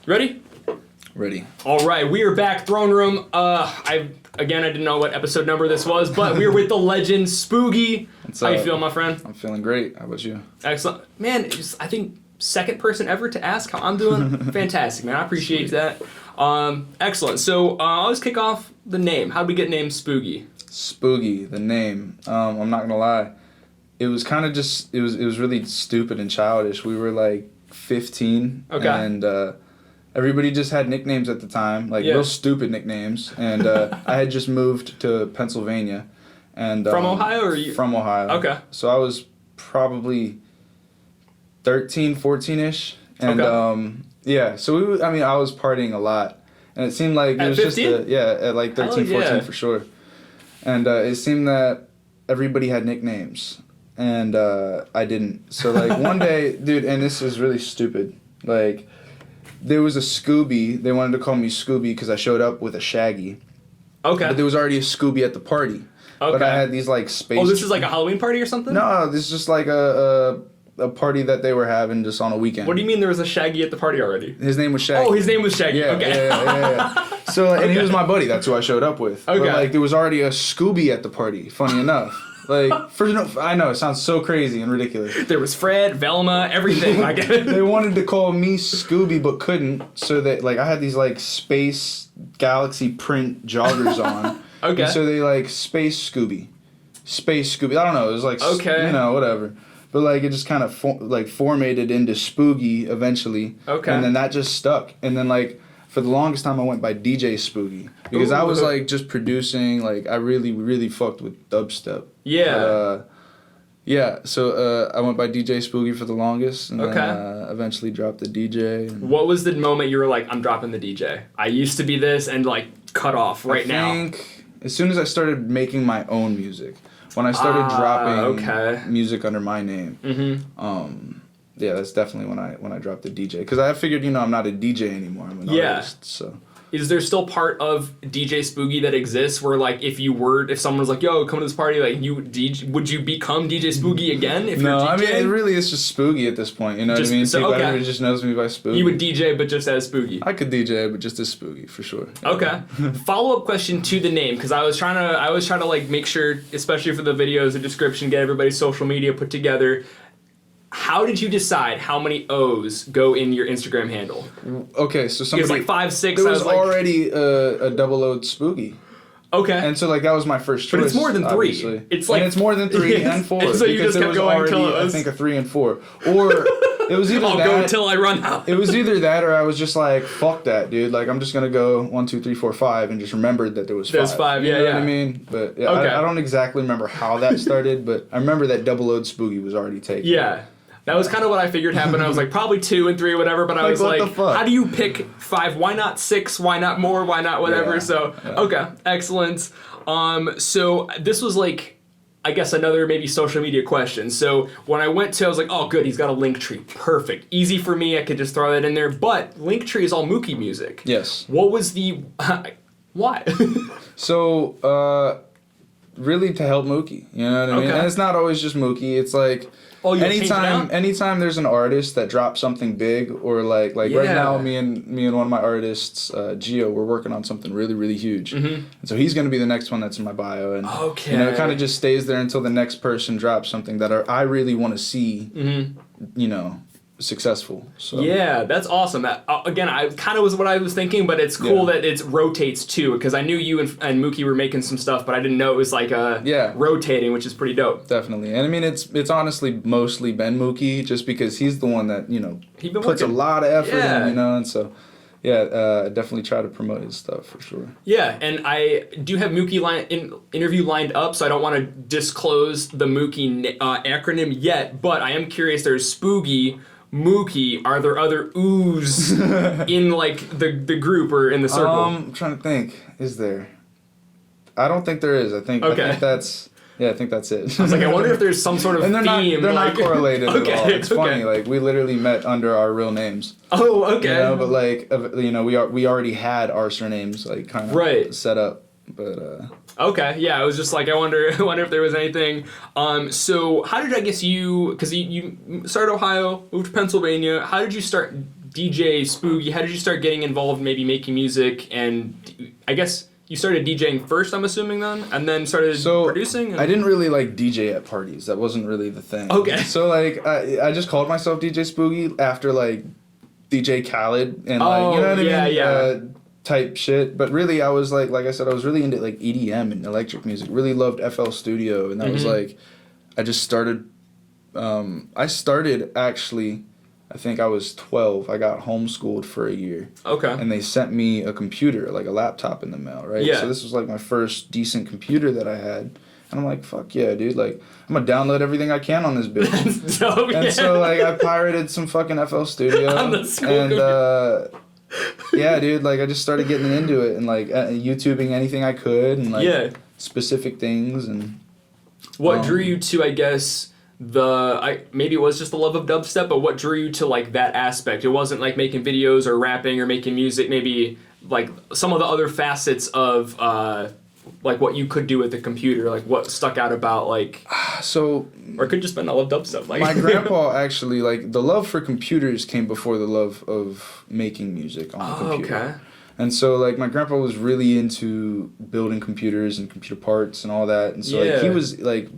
Ready? Ready. All right, we are back, Throne Room. I didn't know what episode number this was, but we're with the legend Spoogy. How you feeling, my friend? I'm feeling great. How about you? Excellent, man. I think second person ever to ask how I'm doing. Fantastic, man. I appreciate that. Excellent. So let's kick off the name. How did we get named Spoogy? Spoogy, the name. I'm not gonna lie. It was kind of just. It was really stupid and childish. We were like 15, and everybody just had nicknames at the time, like real stupid nicknames. And I had just moved to Pennsylvania, and from Ohio, or you? From Ohio. Okay. So I was probably 13, 14-ish, and So I was partying a lot, and it seemed like it was 15? just at like 13, 14 for sure, and it seemed that everybody had nicknames, and I didn't. So like one day, dude, and this is really stupid, like. There was a Scooby. They wanted to call me Scooby because I showed up with a Shaggy. Okay. But there was already a Scooby at the party. Okay. But I had these like space. Oh, this is like a Halloween party or something? No, this is just like a party that they were having just on a weekend. What do you mean there was a Shaggy at the party already? His name was Shaggy. Oh, his name was Shaggy. Yeah, okay. Yeah. So and he was my buddy. That's who I showed up with. Okay. But like there was already a Scooby at the party. Funny enough. Like, I know, it sounds so crazy and ridiculous. There was Fred, Velma, everything. I get it. They wanted to call me Scooby, but couldn't, so that, like, I had these, like, space galaxy print joggers on. Okay. And so they, like, Space Scooby. I don't know, it was, like, whatever. But, like, it just kind of, formatted into Spoogy eventually. Okay. And then that just stuck. And then, like, for the longest time, I went by DJ Spoogy. Because I was, like, just producing, like, I really, really fucked with dubstep. Yeah. But, so I went by DJ Spoogy for the longest, and then eventually dropped the DJ. What was the moment you were like, I'm dropping the DJ? I used to be this, and, like, cut off now. I think as soon as I started making my own music, when I started dropping music under my name, that's definitely when I dropped the DJ. Because I figured, I'm not a DJ anymore. I'm an artist, so... Is there still part of DJ Spoogy that exists where, like, if someone's like, yo, come to this party, like, would you become DJ Spoogy again if you're DJing? I mean, it really is just Spoogy at this point, you know what I mean? So, everybody just knows me by Spoogy. You would DJ, but just as Spoogy. I could DJ, but just as Spoogy, for sure. Okay. Follow-up question to the name, because I was trying to, like, make sure, especially for the videos, the description, get everybody's social media put together. How did you decide how many O's go in your Instagram handle? Okay, so somebody... It was like 5, 6. There was already a double-O'd Spooky. Okay. And so, like, that was my first choice. But it's more than 3. Obviously. It's more than 3 and 4. And so you just kept going until it was... I think a 3 and 4. Or it was either I'll go until I run out. It was either that or I was just like, fuck that, dude. Like, I'm just going to go 1, 2, 3, 4, 5 and just remembered that there was 5. There's 5, you know what I mean? But, yeah, I don't exactly remember how that started, but I remember that double-O'd Spooky was already taken. Yeah. That was kind of what I figured happened. I was like, probably 2 and 3 or whatever, but I was like, how do you pick 5? Why not 6? Why not more? Why not whatever? Okay, excellent. So this was like, I guess another maybe social media question. So when I went to, I was like, oh good, he's got a Linktree. Perfect. Easy for me, I could just throw that in there. But Linktree is all M.O.O.K.Y music. Yes. What was the, why? So, really to help M.O.O.K.Y, you know what I mean? And it's not always just M.O.O.K.Y, it's like... anytime there's an artist that drops something big, or like right now, me and one of my artists, Gio, we're working on something really, really huge. And so he's going to be the next one that's in my bio, and it kind of just stays there until the next person drops something that I really want to see, successful. So yeah, that's awesome. That again, I kind of was what I was thinking, but it's cool that it rotates too, because I knew you and M.O.O.K.Y were making some stuff, but I didn't know it was like rotating, which is pretty dope. Definitely. And I mean, it's honestly mostly been M.O.O.K.Y, just because he's the one that puts a lot of effort in, and so definitely try to promote his stuff for sure. Yeah, and I do have M.O.O.K.Y interview lined up, so I don't want to disclose the M.O.O.K.Y acronym yet, but I am curious. There's Spoogy, M.O.O.K.Y, are there other oohs in like the group or in the circle? I'm trying to think. Is there? I don't think there is. I think that's it. I was like, I wonder if there's some sort of and theme. They're not correlated at all. It's funny. Like, we literally met under our real names. Oh, okay. But like, we already had our surnames like kind of set up. But okay, yeah, I was just like, I wonder if there was anything. So how did because you started Ohio, moved to Pennsylvania. How did you start DJ Spoogy, how did you start getting involved, maybe making music? And I guess you started DJing first, I'm assuming, then? And then started producing? I didn't really, like, DJ at parties. That wasn't really the thing. Okay. So, like, I just called myself DJ Spoogy after, like, DJ Khaled and, like, you know what I mean? Yeah. Type shit. But really, I was, like I said, I was really into, like, EDM and electric music. Really loved FL Studio. And that was, like, I just started... I started, actually... I think I was 12. I got homeschooled for a year. Okay. And they sent me a computer, like a laptop in the mail, right? Yeah. So this was like my first decent computer that I had. And I'm like, fuck yeah, dude. Like, I'm going to download everything I can on this bitch. That's dope, and so, like, I pirated some fucking FL Studio. On the school and, yeah, dude, like, I just started getting into it and, like, YouTubing anything I could and, like, specific things. And what drew you to, I guess... maybe it was just the love of dubstep, but what drew you to, like, that aspect? It wasn't like making videos or rapping or making music, maybe like some of the other facets of like what you could do with the computer, like what stuck out about, like, or it could just been I love dubstep. Like, my grandpa actually, like, the love for computers came before the love of making music on a computer. Okay. And so, like, my grandpa was really into building computers and computer parts and all that, and so like he was like,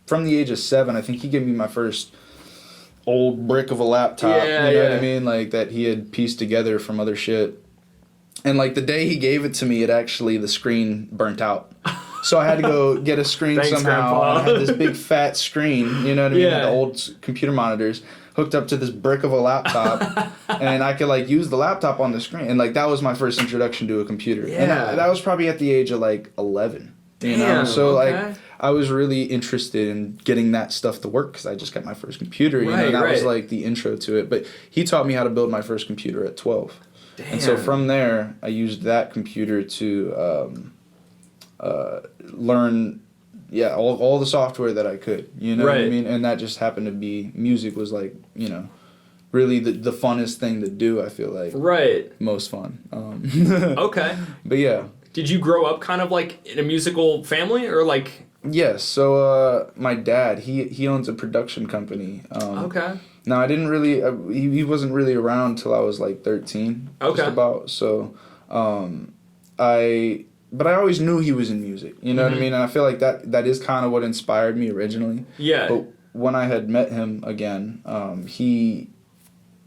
from the age of 7, I think he gave me my first old brick of a laptop, you know what I mean? Like, that he had pieced together from other shit. And, like, the day he gave it to me, the screen burnt out. So I had to go get a screen somehow. And I had this big fat screen, you know what I mean? Yeah. The old computer monitors hooked up to this brick of a laptop. And I could, like, use the laptop on the screen. And, like, that was my first introduction to a computer. Yeah. And that was probably at the age of, like, 11. You know? So, like... I was really interested in getting that stuff to work because I just got my first computer, you know, and that was like the intro to it. But he taught me how to build my first computer at 12. Damn. And so from there, I used that computer to learn, all the software that I could, you know what I mean? And that just happened to be, music was like, you know, really the funnest thing to do, I feel like. Right. Most fun. Okay. But yeah. Did you grow up kind of like in a musical family or like... Yes, so my dad, he owns a production company. Okay. Now, I didn't really, he wasn't really around till I was like 13, just about, so, but I always knew he was in music, you know what I mean, and I feel like that is kind of what inspired me originally. Yeah. But when I had met him again, he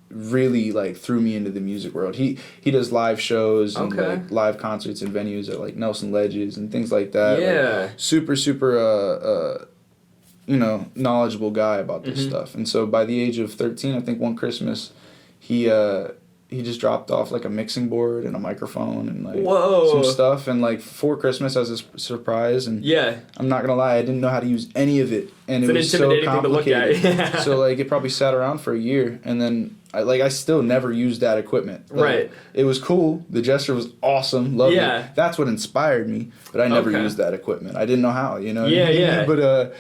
really, like, threw me into the music world. He does live shows and like live concerts and venues at like Nelson Ledges and things like that. Yeah. Like, super you know, knowledgeable guy about this stuff. And so by the age of 13, I think one Christmas, he just dropped off like a mixing board and a microphone and like some stuff, and like for Christmas as a surprise. And I'm not gonna lie, I didn't know how to use any of it, and it was so complicated. Thing to look at. So like it probably sat around for a year, and then I still never used that equipment. Like, it was cool. The gesture was awesome. Loved it. That's what inspired me. But I never used that equipment. I didn't know how. You know. Yeah. But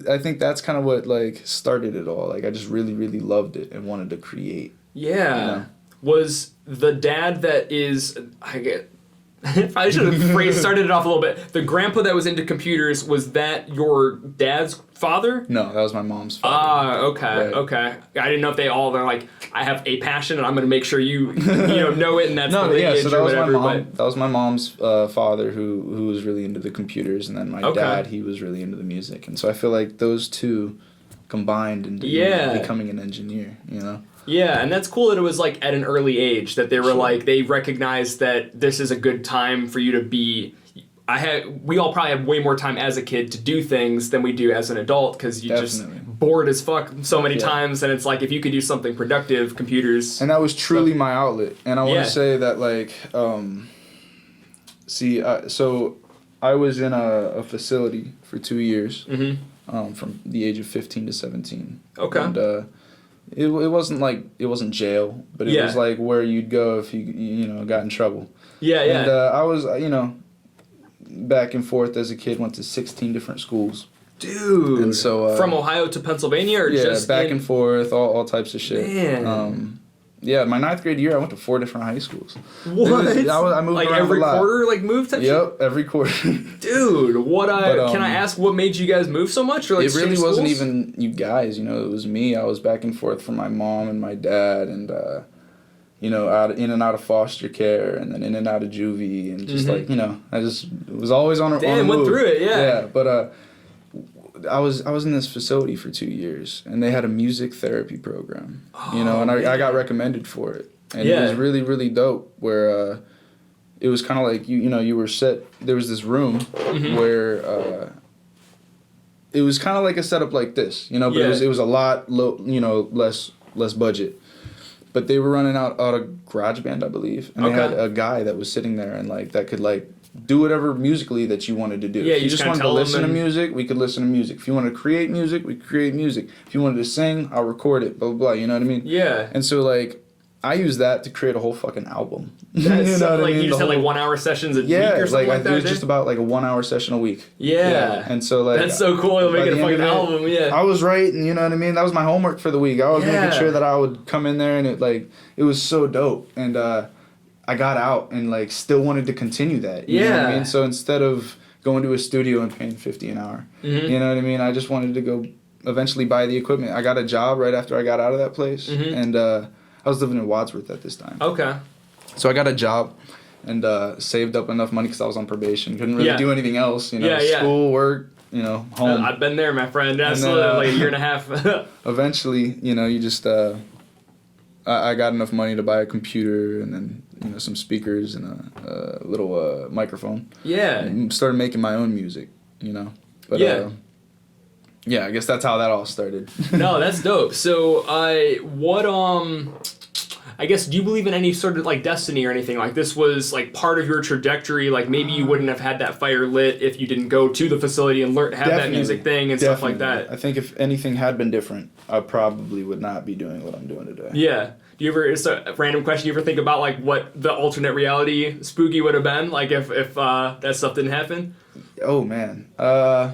I think that's kind of what like started it all. Like I just really loved it and wanted to create. Yeah. You know? Was the dad that is I should have started it off a little bit. The grandpa that was into computers, was that your dad's father? No, that was my mom's father. Okay. I didn't know if they're like, I have a passion and I'm going to make sure you know it, and that's the lineage so or whatever. That was my mom's father who was really into the computers, and then my dad, he was really into the music. And so I feel like those two combined into becoming an engineer, you know? Yeah, and that's cool that it was like at an early age that they were like, they recognized that this is a good time for you to be. We all probably have way more time as a kid to do things than we do as an adult, because you're just bored as fuck so many times, and it's like if you could do something productive, computers. And that was truly my outlet. And I want to say that like, so I was in a facility for 2 years, from the age of 15 to 17. Okay. And it wasn't jail, but it was like where you'd go if you got in trouble. Yeah. And I was, back and forth as a kid, went to 16 different schools. Dude. And so from Ohio to Pennsylvania, or just back and forth, all types of shit. Man. My 9th grade year, I went to 4 different high schools. What? I moved like around every a lot. quarter, like move type shit? Yep, every quarter. Dude, can I ask what made you guys move so much? Or like it really wasn't even you guys, it was me. I was back and forth from my mom and my dad, and in and out of foster care, and then in and out of juvie, and just like, I just was always on the move. Went through it, yeah. Yeah, but I was in this facility for 2 years, and they had a music therapy program, and I got recommended for it, and it was really, really dope. Where it was kind of like you were set. There was this room where it was kind of like a setup like this, but it was a lot low, less budget. But they were running out of GarageBand, I believe, and they had a guy that was sitting there and like that could like do whatever musically that you wanted to do. Yeah, if you just wanted to listen to music, we could listen to music. If you wanted to create music, we could create music. If you wanted to sing, I'll record it. Blah blah blah. You know what I mean? Yeah. And so like, I used that to create a whole fucking album. That's you know what I mean? You just had like 1 hour sessions a week or something like that? It was just about like a 1 hour session a week. Yeah. And so like, that's so cool. You'll make it a fucking album. Yeah. I was writing, you know what I mean? That was my homework for the week. I was making sure that I would come in there, and it was so dope. And I got out and like still wanted to continue that. You know what I mean? So instead of going to a studio and paying $50 an hour, you know what I mean? I just wanted to go eventually buy the equipment. I got a job right after I got out of that place, and I was living in Wadsworth at this time. Okay. So I got a job and saved up enough money because I was on probation. Couldn't really do anything else, school, work, home. I've been there, my friend. Absolutely, like a year and a half. Eventually, you just, I got enough money to buy a computer and then, some speakers and a little microphone. Yeah. And started making my own music, But, yeah, I guess that's how that all started. No, that's dope. So, I guess, do you believe in any sort of, like, destiny or anything? Like, this was, like, part of your trajectory? Like, maybe you wouldn't have had that fire lit if you didn't go to the facility and have that music thing and stuff like that. I think if anything had been different, I probably would not be doing what I'm doing today. Yeah. Do you ever, it's a random question, do you ever think about, like, what the alternate reality Spooky would have been? Like, if that stuff didn't happen? Oh, man. I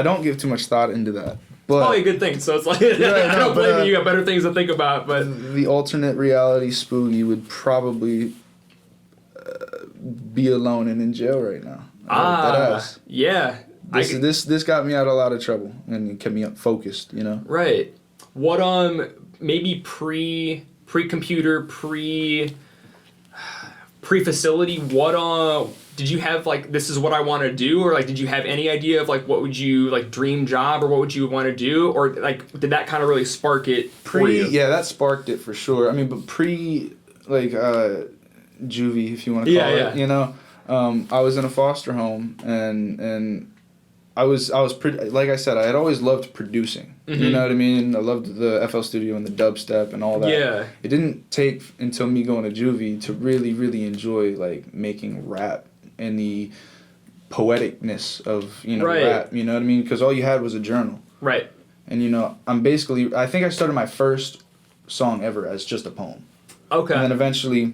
don't give too much thought into that. But, it's probably a good thing, so it's like, I don't blame you, you got better things to think about, but... The alternate reality Spooky would probably be alone and in jail right now. Yeah. This got me out of a lot of trouble, and it kept me focused, Right. What, maybe pre-computer, pre-facility, what, did you have, like, this is what I want to do? Or, like, did you have any idea of, like, what would you, like, dream job or what would you want to do? Or, like, did that kind of really spark it for you? Yeah, that sparked it for sure. I mean, but like, juvie, if you want to call it, I was in a foster home, and I was pretty, like I said, I had always loved producing. You know what I mean? I loved the FL Studio and the dubstep and all that. Yeah. It didn't take until me going to juvie to really, really enjoy, like, making rap and the poeticness of, rap, you know what I mean? Because all you had was a journal. Right. And, I think I started my first song ever as just a poem. Okay. And then eventually,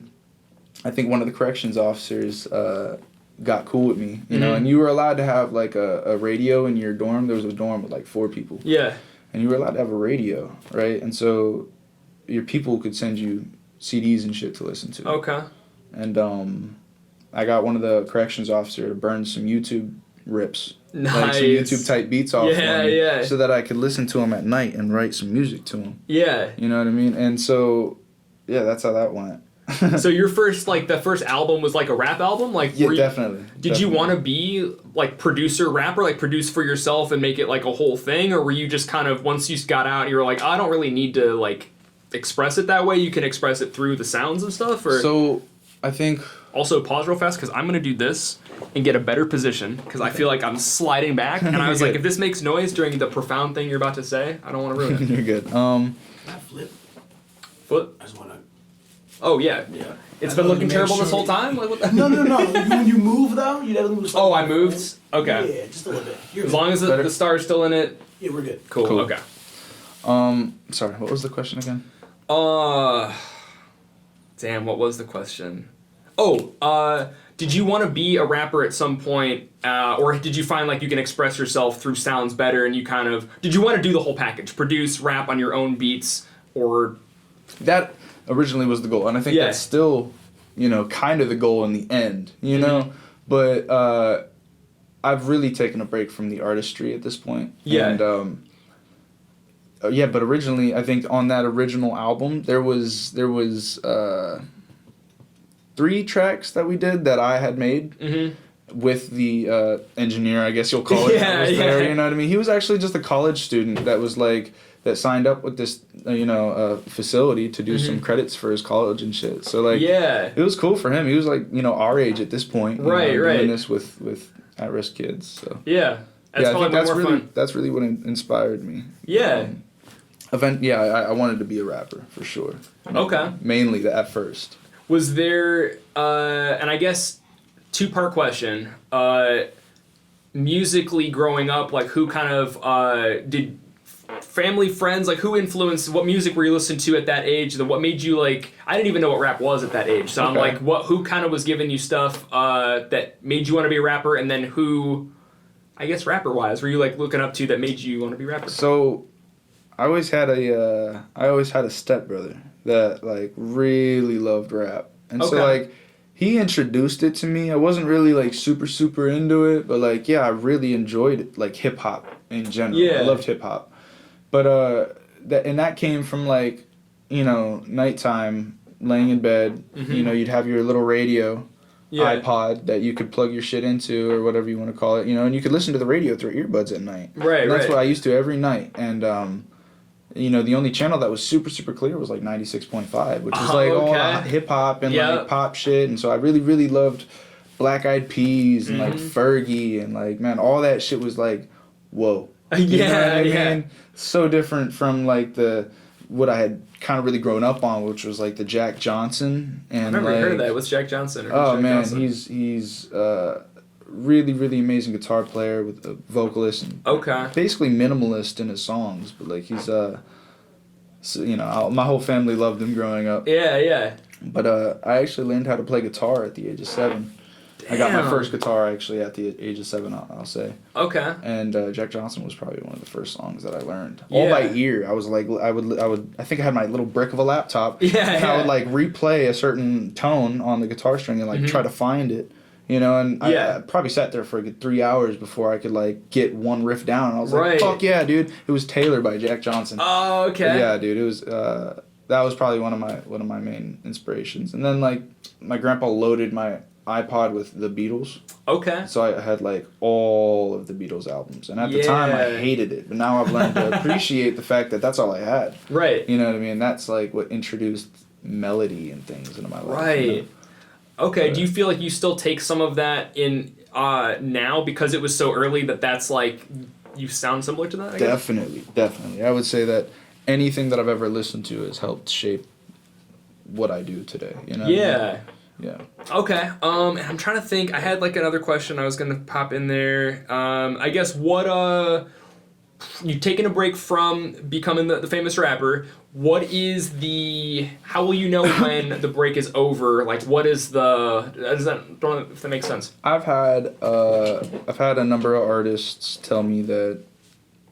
I think one of the corrections officers got cool with me, and you were allowed to have, like, a radio in your dorm. There was a dorm with, like, 4 people. Yeah. And you were allowed to have a radio, right? And so your people could send you CDs and shit to listen to. Okay. And I got one of the corrections officer to burn some YouTube rips. Nice. Like some YouTube type beats off me, so that I could listen to them at night and write some music to them. Yeah. You know what I mean? And so, yeah, that's how that went. So your first, like, the first album was like a rap album? Like, definitely. Did you want to be, like, producer, rapper, like, produce for yourself and make it, like, a whole thing? Or were you just kind of, once you got out, you were like, I don't really need to, like, express it that way? You can express it through the sounds and stuff? Or so, I think... Also, pause real fast, because I'm going to do this and get a better position, because I feel like I'm sliding back. And I was like, if this makes noise during the profound thing you're about to say, I don't want to ruin it. You're good. Flip? I just want to... Oh, yeah. Yeah. It's been looking terrible this whole time? Like, what the... No. When you move, though, you never move. Oh, I moved? Okay. Yeah, just a little bit. As long as the star's still in it? Yeah, we're good. Cool. Okay. Sorry, what was the question again? Damn, what was the question? Oh, did you want to be a rapper at some point, or did you find, like, you can express yourself through sounds better and you kind of... Did you want to do the whole package? Produce, rap on your own beats, or... That... originally was the goal, and I think that's still, kind of the goal in the end, know? But I've really taken a break from the artistry at this point. Yeah. And yeah, but originally, I think on that original album, there was 3 tracks that we did that I had made. Mm-hmm. With the engineer, I guess you'll call it. Yeah, was there, you know what I mean? He was actually just a college student that was like, that signed up with this, facility to do some credits for his college and shit. So, like, it was cool for him. He was, like, our age at this point. Right. Doing this with at-risk kids, so. Yeah. I think that's really what inspired me. Yeah. I wanted to be a rapper, for sure. Okay. Mainly at first. Was there, and I guess... 2-part question. Musically growing up, like who kind of did family, friends, like who influenced, what music were you listening to at that age? What made you like, I didn't even know what rap was at that age. So I'm like, who kind of was giving you stuff that made you want to be a rapper? And then who, I guess rapper wise, were you like looking up to that made you want to be a rapper? So I always had a stepbrother that like really loved rap. And so like, he introduced it to me. I wasn't really like super into it, but like I really enjoyed it, like hip hop in general. Yeah. I loved hip hop. But that came from like, nighttime laying in bed, you'd have your little radio iPod that you could plug your shit into or whatever you want to call it, and you could listen to the radio through earbuds at night. Right, and that's what I used to every night. And the only channel that was super clear was like 96.5, which was like all hip hop and like pop shit. And so I really, really loved Black Eyed Peas and like Fergie and like, man, all that shit was like, whoa. You know what I mean? So different from like what I had kind of really grown up on, which was like the Jack Johnson. And I've never heard of that. What's Jack Johnson? Johnson? He's really, really amazing guitar player with a vocalist and basically minimalist in his songs, but like he's my whole family loved him growing up. Yeah. But I actually learned how to play guitar at the age of 7. Damn. I got my first guitar actually at the age of 7, I'll say. Okay. And Jack Johnson was probably one of the first songs that I learned all by ear. I was like, I think I had my little brick of a laptop. And I would like replay a certain tone on the guitar string and like try to find it. And I probably sat there for a good 3 hours before I could, like, get one riff down. And I was like, fuck yeah, dude. It was Taylor by Jack Johnson. Oh, okay. But yeah, dude. It was, that was probably one of my main inspirations. And then, like, my grandpa loaded my iPod with the Beatles. Okay. So I had, like, all of the Beatles albums. And at the time, I hated it. But now I've learned to appreciate the fact that that's all I had. Right. You know what I mean? That's, like, what introduced melody and things into my life. Right. Okay, do you feel like you still take some of that in now because it was so early that's like, you sound similar to that, I guess? Definitely. I would say that anything that I've ever listened to has helped shape what I do today, Yeah. Yeah. Okay, and I'm trying to think, I had like another question I was going to pop in there. I guess you've taken a break from becoming the famous rapper. How will you know when the break is over? Like, what is don't know if that makes sense. I've had a number of artists tell me that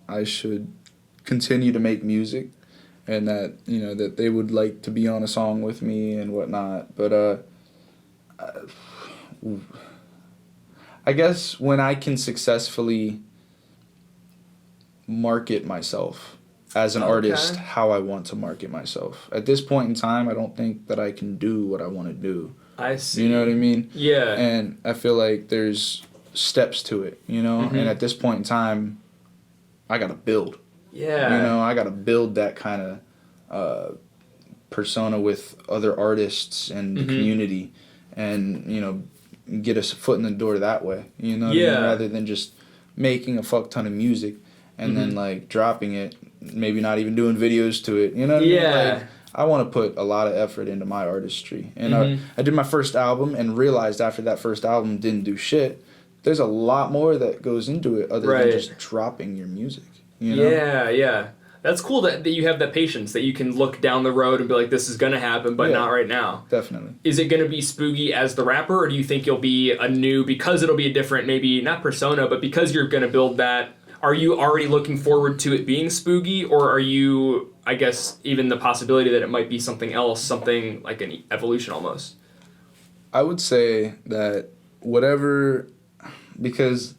I should continue to make music and that, that they would like to be on a song with me and whatnot. But, I guess when I can successfully market myself as an artist how I want to market myself. At this point in time, I don't think that I can do what I want to do. I see. You know what I mean? Yeah. And I feel like there's steps to it, And at this point in time, I got to build. Yeah. I got to build that kind of persona with other artists and the community and, get a foot in the door that way, rather than just making a fuck ton of music and then like dropping it, maybe not even doing videos to it, what I mean? Like, I want to put a lot of effort into my artistry. And I did my first album and realized after that first album didn't do shit, there's a lot more that goes into it other than just dropping your music, Yeah. That's cool that you have that patience, that you can look down the road and be like, this is going to happen, but not right now. Definitely. Is it going to be Spooky as the rapper, or do you think you'll be because it'll be a different, maybe not persona, but because you're going to build that, are you already looking forward to it being Spooky, or are you, I guess, even the possibility that it might be something else, something like an evolution almost? I would say that because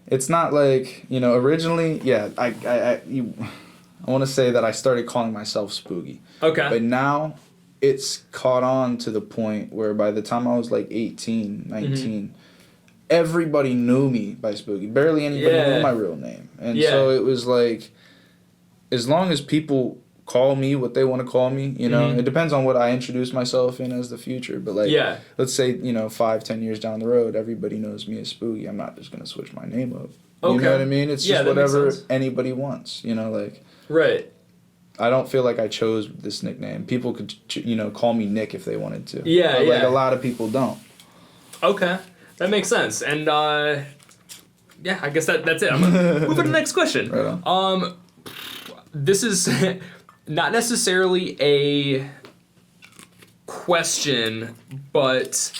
it's not like, originally, I want to say that I started calling myself Spooky. Okay. But now it's caught on to the point where by the time I was like 18, 19, everybody knew me by Spooky. Barely anybody knew my real name. And so it was like, as long as people call me what they want to call me, you know, it depends on what I introduce myself in as the future. But like, let's say, you know, 5-10 years down the road, everybody knows me as Spooky. I'm not just going to switch my name up. You know what I mean? It's just whatever anybody wants, you know, like. Right. I don't feel like I chose this nickname. People could, you know, call me Nick if they wanted to. Yeah, but like a lot of people don't. Okay. That makes sense. And, yeah, I guess that's it. I'm going to move on to the next question. Right on. This is not necessarily a question, but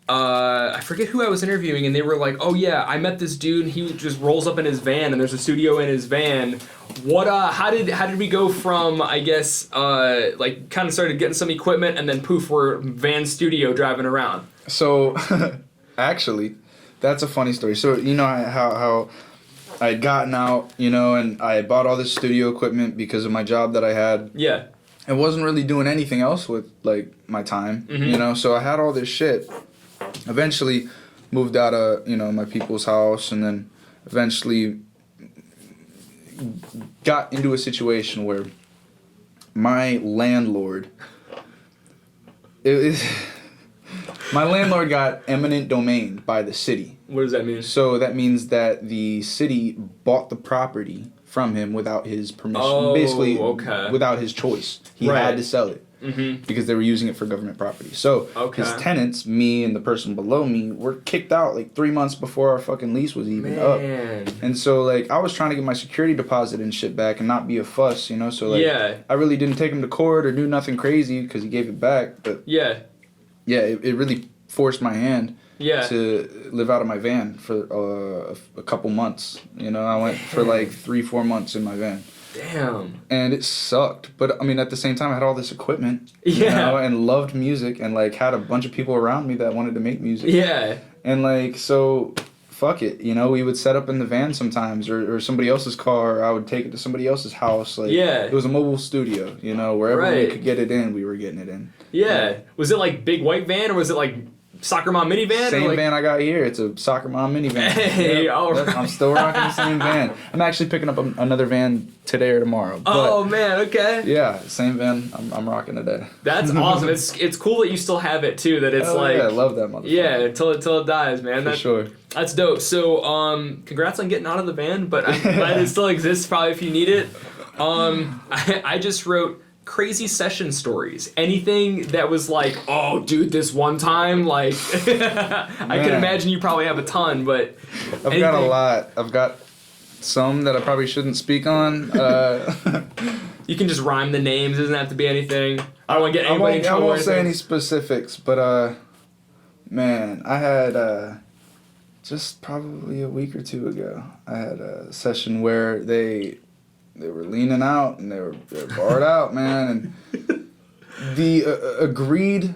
I forget who I was interviewing, and they were like, "Oh yeah, I met this dude. And he just rolls up in his van, and there's a studio in his van. What? How did we go from I guess like kind of started getting some equipment, and then poof, we're van studio driving around." So, actually, that's a funny story. So you know how I had gotten out, you know, and I had bought all this studio equipment because of my job that I had. Yeah. I wasn't really doing anything else with, like, my time, you know, so I had all this shit. Eventually moved out of, you know, my people's house, and then eventually got into a situation where my landlord... My landlord got eminent domain by the city. What does that mean? So that means that the city bought the property from him without his permission. Oh, basically, okay. without his choice. He had to sell it because they were using it for government property. So his tenants, me and the person below me, were kicked out like 3 months before our fucking lease was even up. And so like I was trying to get my security deposit and shit back and not be a fuss, you know. So like I really didn't take him to court or do nothing crazy because he gave it back. But it really forced my hand to live out of my van for a couple months. You know, I went for like 3-4 months in my van. Damn. And it sucked. But I mean, at the same time, I had all this equipment, you know, and loved music, and like had a bunch of people around me that wanted to make music. Yeah. And like, so fuck it, you know, we would set up in the van sometimes, or somebody else's car, or I would take it to somebody else's house. Like, it was a mobile studio, you know, wherever we could get it in, we were getting it in. Yeah. Was it like big white van, or was it like Soccer Mom minivan? Same van I got here. It's a Soccer Mom minivan. Hey, alright. I'm still rocking the same van. I'm actually picking up another van today or tomorrow. Oh man, okay. Yeah, same van. I'm rocking today. That's awesome. It's cool that you still have it too. That it's like I love that motherfucker. Yeah, until it dies, man. For sure. That's dope. So congrats on getting out of the van, but I'm glad it still exists. Probably if you need it. I just wrote crazy session stories. Anything that was like, oh, dude, this one time, like, I can imagine you probably have a ton, but I've got a lot. I've got some that I probably shouldn't speak on. You can just rhyme the names. Doesn't have to be anything. I don't want to get anybody in trouble. I won't say any specifics, but man, I had just probably a week or two ago, I had a session where they were leaning out and they were barred out, man, and the agreed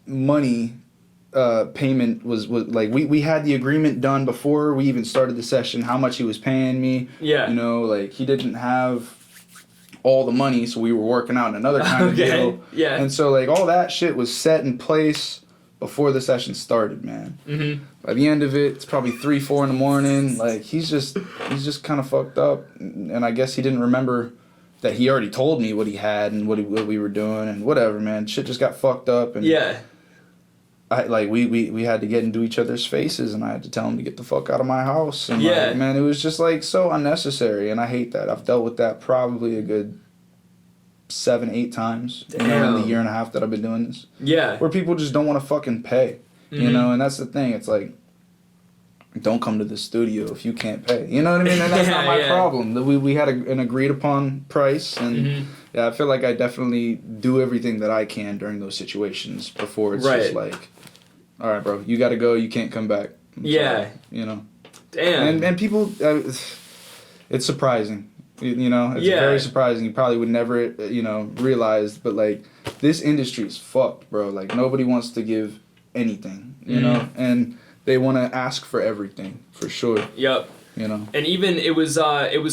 money payment was like we had the agreement done before we even started the session, how much he was paying me. You know, like he didn't have all the money, so we were working out another kind of deal. And so like all that shit was set in place before the session started, man. By the end of it, it's probably 3-4 in the morning. Like he's just kind of fucked up, and I guess he didn't remember that he already told me what he had and what we were doing and whatever, man. Shit just got fucked up, and we had to get into each other's faces, and I had to tell him to get the fuck out of my house. And like, man, it was just like so unnecessary, and I hate that. I've dealt with that probably a good 7-8 times, you know, in the 1.5 years that I've been doing this. Where people just don't want to fucking pay, you know, and that's the thing. It's like, don't come to the studio if you can't pay. You know what I mean? And that's not my problem. We had an agreed upon price, and I feel like I definitely do everything that I can during those situations before it's just like, all right, bro, you got to go. You can't come back. I'm sorry, you know. Damn. And people, it's surprising. You know, it's very surprising. You probably would never, you know, realize, but like this industry is fucked, bro. Like nobody wants to give anything, you know, and they want to ask for everything, for sure. you know. And even it was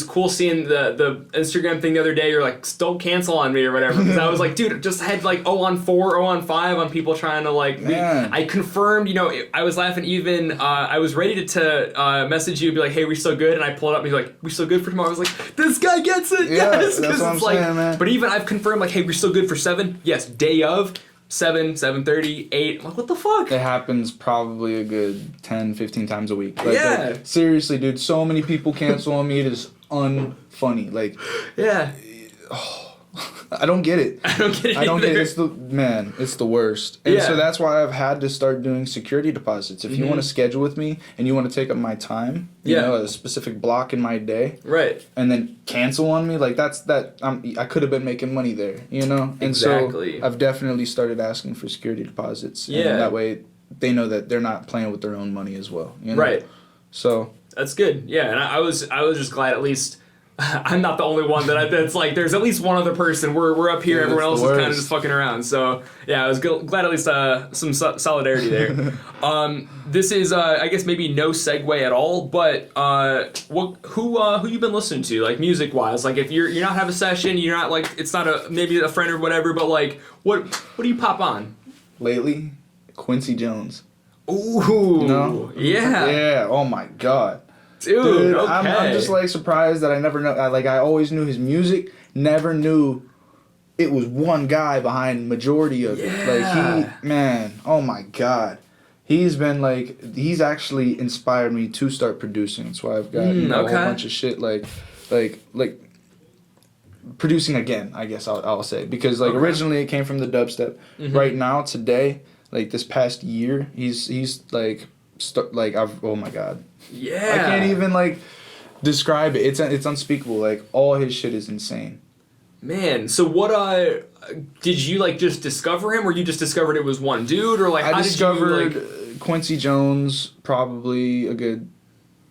cool seeing the Instagram thing the other day. You're like, don't cancel on me or whatever. Because I was like, dude, just had like 0 on 4, 0 on 5 on people trying to like. I confirmed, you know, I was laughing. Even I was ready to message you and be like, hey, we still good? And I pulled it up and he's like, we still good for tomorrow? I was like, this guy gets it. Yeah, yes, that's what I'm saying, man. But even I've confirmed like, hey, we're still good for 7. Yes, day of. 7, 7:30, 8. I'm like, what the fuck? It happens probably a good 10, 15 times a week. Like, yeah. Like, seriously, dude, so many people cancel on me. It is unfunny. Like, yeah. I don't get it. I don't get it. It's the worst. And so that's why I've had to start doing security deposits. If you want to schedule with me and you want to take up my time, you know, a specific block in my day, right, and then cancel on me, like I could have been making money there, you know? And exactly. So I've definitely started asking for security deposits. Yeah. And that way they know that they're not playing with their own money as well, you know? Right. So that's good. Yeah, and I was just glad at least I'm not the only one that's like, there's at least one other person. We're up here, everyone else is kind of just fucking around. So yeah, I was glad at least some solidarity there. This is I guess maybe no segue at all, but who you been listening to, like music wise? Like if you're not have a session, you're not like, it's not maybe a friend or whatever, but like what do you pop on lately? Quincy Jones. Ooh, no, yeah, oh my god. Dude, okay. I'm just like surprised that I never know. I always knew his music, never knew it was one guy behind majority of it. Like oh my god, he's actually inspired me to start producing. That's why I've got a whole bunch of shit like producing again. I guess I'll say, because originally it came from the dubstep. Mm-hmm. Right now, today, like this past year, he's like oh my god. Yeah. I can't even like describe it. It's unspeakable. Like all his shit is insane. Man, so what did you like just discover him, or you just discovered it was one dude, or like I discovered Quincy Jones probably a good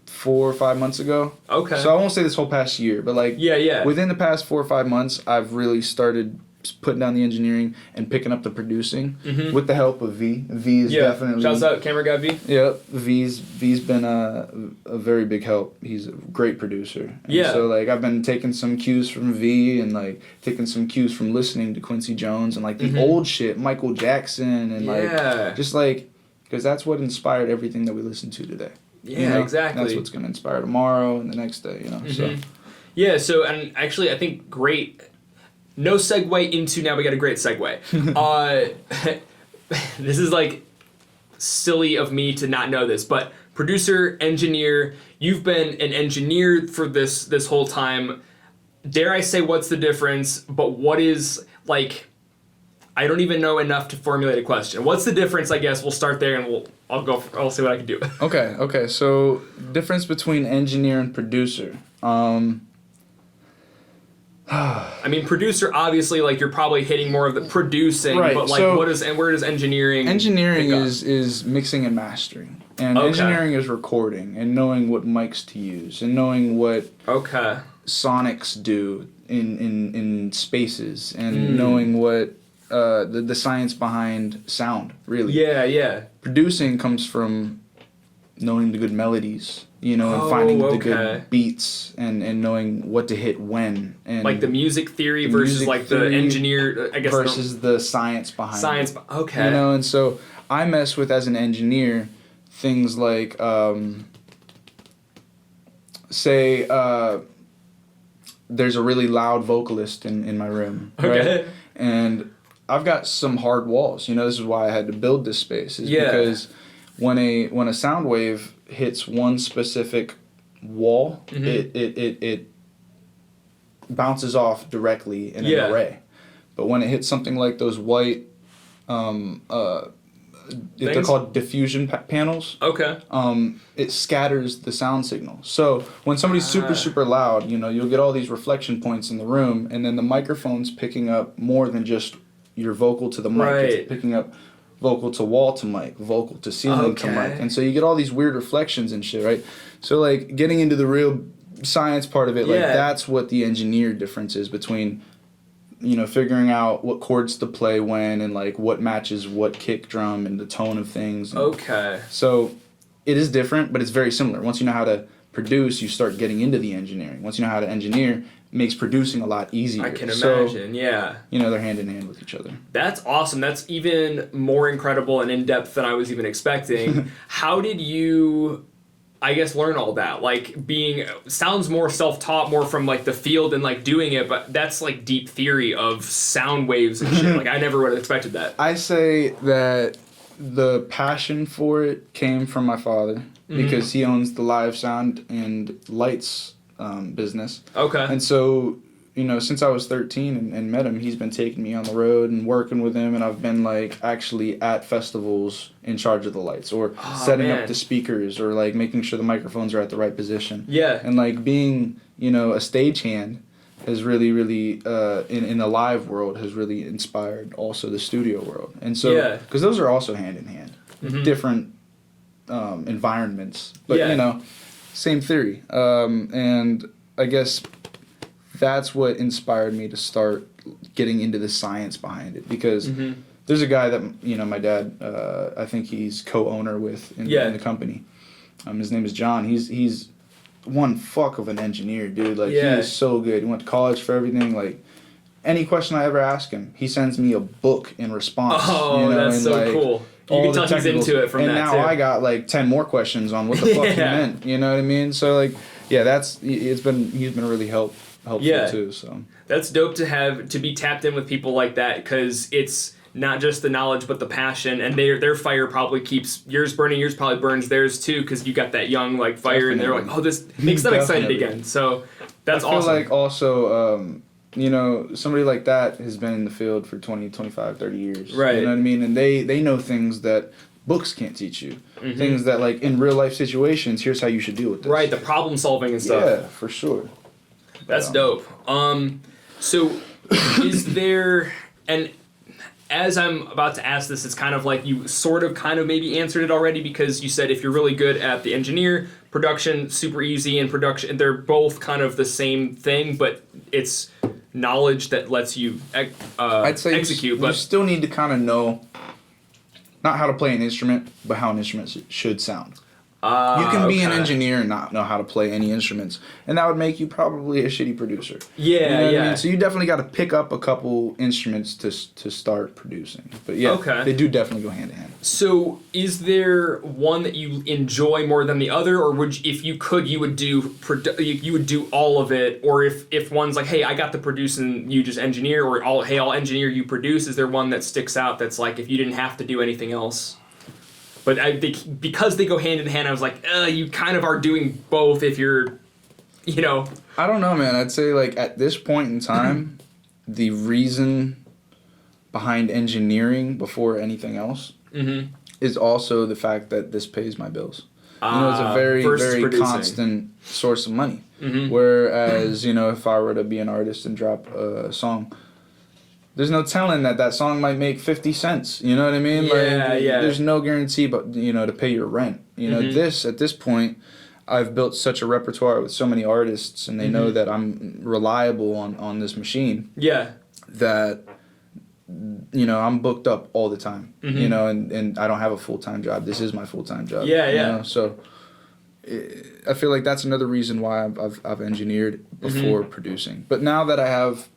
4 or 5 months ago. Okay. So I won't say this whole past year, but like within the past 4 or 5 months, I've really started putting down the engineering and picking up the producing with the help of V. V is definitely... Shouts out camera guy V. Yep. V's been a very big help. He's a great producer. And so like I've been taking some cues from V and like taking some cues from listening to Quincy Jones and like the old shit, Michael Jackson and like just like, because that's what inspired everything that we listen to today. Yeah, you know? exactly. That's what's going to inspire tomorrow and the next day, you know. So yeah, so and actually I think great... No segue into now we got a great segue. This is like silly of me to not know this, but producer, engineer, you've been an engineer for this whole time. Dare I say what's the difference, but what is like, I don't even know enough to formulate a question. What's the difference, I guess? We'll start there and I'll see what I can do. Okay. So difference between engineer and producer. I mean, producer, obviously, like, you're probably hitting more of the producing, right, but, like, so where does engineering... Engineering is mixing and mastering. And engineering is recording and knowing what mics to use and knowing what sonics do in spaces and knowing what the science behind sound, really. Yeah. Producing comes from knowing the good melodies, you know, and finding the good beats and knowing what to hit when. And like the music theory versus like the engineer, I guess. Versus the science behind it. Okay. You know, and so I mess with, as an engineer, things like, say, there's a really loud vocalist in my room, right? And I've got some hard walls. You know, this is why I had to build this space. Because when a sound wave hits one specific wall, it bounces off directly in an array. But when it hits something like those white, they're called diffusion panels. It scatters the sound signal. So when somebody's super loud, you know, you'll get all these reflection points in the room, and then the microphone's picking up more than just your vocal to the mic. It's picking up vocal to wall to mic, vocal to ceiling to mic. And so you get all these weird reflections and shit, right? So like getting into the real science part of it, like that's what the engineer difference is between, you know, figuring out what chords to play when and like what matches what kick drum and the tone of things. And so it is different, but it's very similar. Once you know how to produce, you start getting into the engineering. Once you know how to engineer, it makes producing a lot easier. I can imagine, they're hand in hand with each other. That's awesome. That's even more incredible and in-depth than I was even expecting. How did you, I guess, learn all that? Like, sounds more self-taught, more from, like, the field and, like, doing it, but that's, like, deep theory of sound waves and shit. Like, I never would have expected that. I say that the passion for it came from my father, because he owns the live sound and lights business. Okay. And so, since I was 13 and met him, he's been taking me on the road and working with him, and I've been, like, actually at festivals in charge of the lights, or setting up the speakers, or, like, making sure the microphones are at the right position. Yeah. And, like, being, a stagehand has really, really, in the live world, has really inspired also the studio world. And so, because those are also hand in hand, different environments, but, same theory. And I guess that's what inspired me to start getting into the science behind it, because there's a guy that, my dad, I think he's co-owner with in the company. His name is John. He's one fuck of an engineer, dude. Like, he is so good. He went to college for everything. Like, any question I ever ask him, he sends me a book in response. Oh, that's so cool. You can tell he's into it from that, too. And now I got, like, 10 more questions on what the fuck he meant. You know what I mean? So, like, he's been really helpful too. So that's dope to be tapped in with people like that, because it's not just the knowledge but the passion, and their fire probably keeps yours burning, yours probably burns theirs too, because you got that young, like, fire. Definitely. And they're like, oh, this makes them excited again. So that's awesome. I feel like also somebody like that has been in the field for 20, 25, 30 years. Right. You know what I mean? And they know things that books can't teach you. Things that, like, in real life situations, here's how you should deal with this. Right, the problem solving and stuff. Yeah, for sure. That's dope. So is there, and as I'm about to ask this, it's kind of like you sort of kind of maybe answered it already, because you said if you're really good at the engineer, production, super easy, and production, they're both kind of the same thing, but it's knowledge that lets you I'd say execute. You still need to kind of know, not how to play an instrument, but how an instrument should sound. You can be an engineer and not know how to play any instruments, and that would make you probably a shitty producer. Yeah, you know what I mean? So you definitely got to pick up a couple instruments to start producing. But they do definitely go hand in hand. So is there one that you enjoy more than the other, or if you could, you would do all of it? Or if one's like, hey, I got the produce and you just engineer, or I'll engineer, you produce, is there one that sticks out that's like, if you didn't have to do anything else? But I think because they go hand in hand, I was like, you kind of are doing both if you're, I don't know, man. I'd say, like, at this point in time, the reason behind engineering before anything else is also the fact that this pays my bills. It's a very, very constant source of money. Whereas, if I were to be an artist and drop a song, there's no telling that song might make 50 cents. You know what I mean? Yeah. There's no guarantee, but to pay your rent. At this point, I've built such a repertoire with so many artists, and they know that I'm reliable on this machine. Yeah. That I'm booked up all the time. And I don't have a full-time job. This is my full-time job. Yeah. So I feel like that's another reason why I've engineered before producing. But now that I have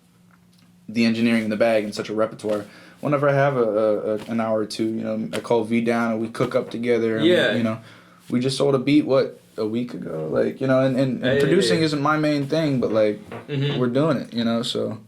the engineering in the bag and such a repertoire, whenever I have an hour or two, I call V down and we cook up together. And we just sold a beat a week ago, like, and producing isn't my main thing, but, like, we're doing it, so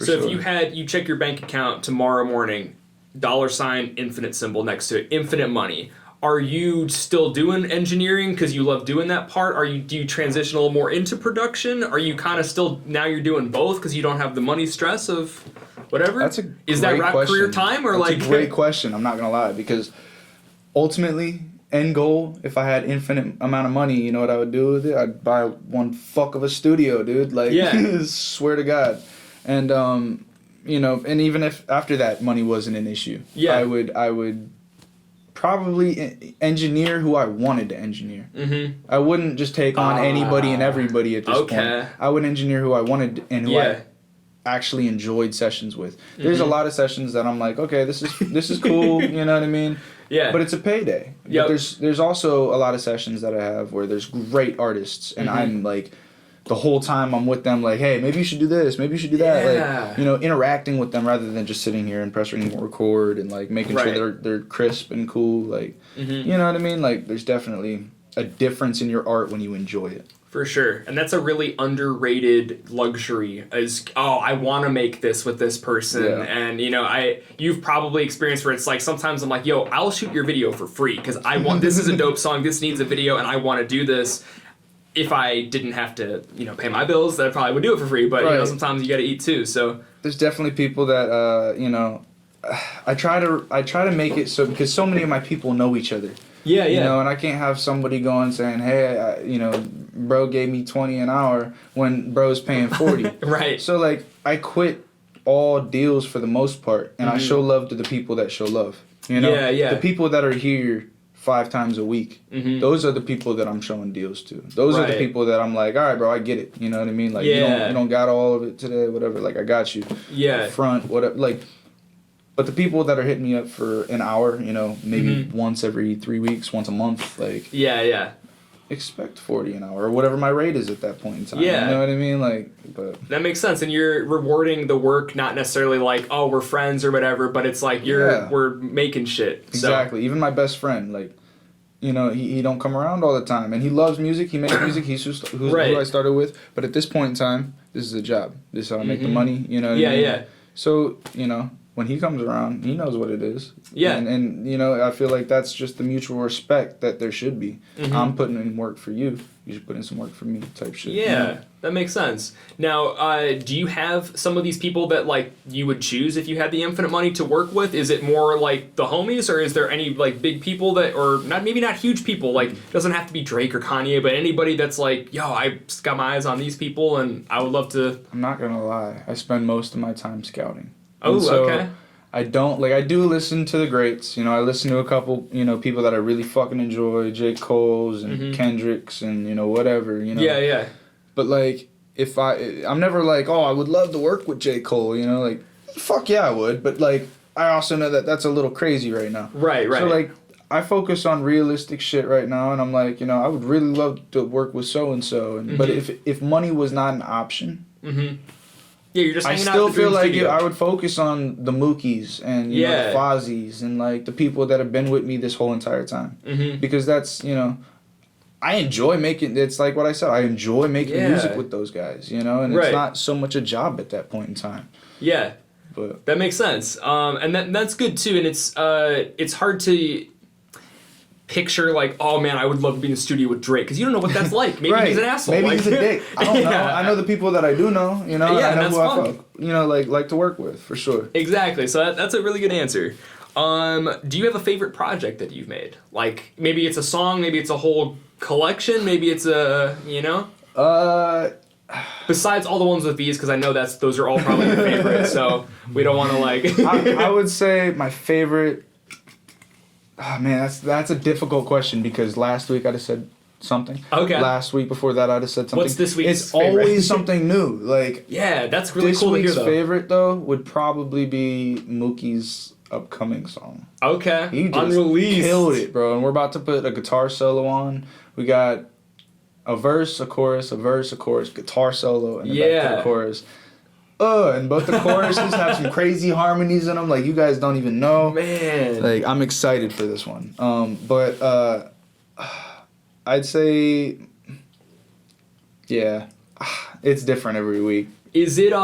if you check your bank account tomorrow morning, $ infinite symbol next to it, infinite money. Are you still doing engineering because you love doing that part? Do you transition a little more into production? Are you kind of still, now you're doing both because you don't have the money stress of whatever? That's a Is that rap question. Career time or That's a great question. I'm not gonna lie, because ultimately, end goal, if I had infinite amount of money, you know what I would do with it? I'd buy one fuck of a studio, dude. Like, swear to God. And and even if after that money wasn't an issue, I would probably engineer who I wanted to engineer. I wouldn't just take on anybody and everybody at this point. I would engineer who I wanted and who I actually enjoyed sessions with. There's a lot of sessions that I'm like, okay, this is cool, you know what I mean? Yeah. But it's a payday. Yep. But there's also a lot of sessions that I have where there's great artists, and I'm like, the whole time I'm with them, like, hey, maybe you should do this, maybe you should do that. Like, you know, interacting with them rather than just sitting here and pressing record and like making sure they're crisp and cool. Like, you know what I mean? Like, there's definitely a difference in your art when you enjoy it. For sure. And that's a really underrated luxury is, I want to make this with this person. Yeah. And, you know, you've probably experienced where it's like, sometimes I'm like, yo, I'll shoot your video for free because I want, this is a dope song, this needs a video, and I want to do this. If I didn't have to, you know, pay my bills, then I probably would do it for free. But, you know, sometimes you got to eat too, so. There's definitely people that, you know, I try to make it so, because so many of my people know each other. Yeah, yeah. You know, and I can't have somebody going saying, hey, you know, bro gave me $20 an hour when bro's paying $40. Right. So, like, I quit all deals for the most part, and I show love to the people that show love. You know? Yeah, yeah. The people that are here 5 times a week, those are the people that I'm showing deals to. Those are the people that I'm like, all right, bro, I get it. You know what I mean? Like, you don't got all of it today, whatever. Like, I got you. Yeah. Front, whatever. Like, but the people that are hitting me up for an hour, you know, maybe once every 3 weeks, once a month, like... Yeah, yeah. Expect 40 an hour or whatever my rate is at that point in time. Yeah. You know what I mean? Like, but... That makes sense. And you're rewarding the work, not necessarily like, oh, we're friends or whatever, but it's like we're making shit. Exactly. So. Even my best friend, like, you know, he don't come around all the time. And he loves music. He makes music. He's just who I started with. But at this point in time, this is a job. This is how I make the money. You know what I mean? Yeah. So, you know... When he comes around, he knows what it is. Yeah. And you know, I feel like that's just the mutual respect that there should be. I'm putting in work for you. You should put in some work for me type shit. Yeah, you know? That makes sense. Now, do you have some of these people that, like, you would choose if you had the infinite money to work with? Is it more like the homies, or is there any, like, big people that, or maybe not huge people, like, it doesn't have to be Drake or Kanye, but anybody that's like, yo, I just got my eyes on these people and I would love to... I'm not gonna lie. I spend most of my time scouting. Oh, okay. I do listen to the greats. You know, I listen to a couple, you know, people that I really fucking enjoy, J. Cole's and Kendrick's and, you know, whatever, you know. Yeah, yeah. But, like, I'm never like, oh, I would love to work with J. Cole, you know, like, fuck yeah, I would. But, like, I also know that that's a little crazy right now. Right. So, like, I focus on realistic shit right now, and I'm like, you know, I would really love to work with so-and-so. But if money was not an option... Yeah, you're just hanging out I still feel like I would focus on the M.O.O.K.Ys and you know, the Fozzies and like the people that have been with me this whole entire time. Because that's, you know, I enjoy making, it's like what I said, I enjoy making music with those guys, you know, and it's not so much a job at that point in time. Yeah, but that makes sense. And that's good too, and it's hard to picture like, oh man, I would love to be in the studio with Drake, because you don't know what that's like. Maybe he's an asshole. Maybe he's a dick. I don't know. Yeah. I know the people that I do know, you know, yeah, and I know that's who fun. I fuck, you know, like to work with, for sure. Exactly. So that's a really good answer. Do you have a favorite project that you've made? Like, maybe it's a song, maybe it's a whole collection, maybe it's a, you know? Besides all the ones with V's, because I know those are all probably your favorites, so we don't want to like... I would say my favorite... Oh, man, that's a difficult question, because last week I'd have said something. Okay. Last week before that I'd have said something. What's this week's favorite? It's always something new. Like, yeah, that's really cool to hear, though. This week's favorite, though, would probably be M.O.O.K.'s upcoming song. Okay. He just unreleased. Killed it, bro. And we're about to put a guitar solo on. We got a verse, a chorus, guitar solo, and then back to the chorus. And both the choruses have some crazy harmonies in them, like you guys don't even know. Man. Like, I'm excited for this one. But I'd say, yeah, it's different every week. Is it,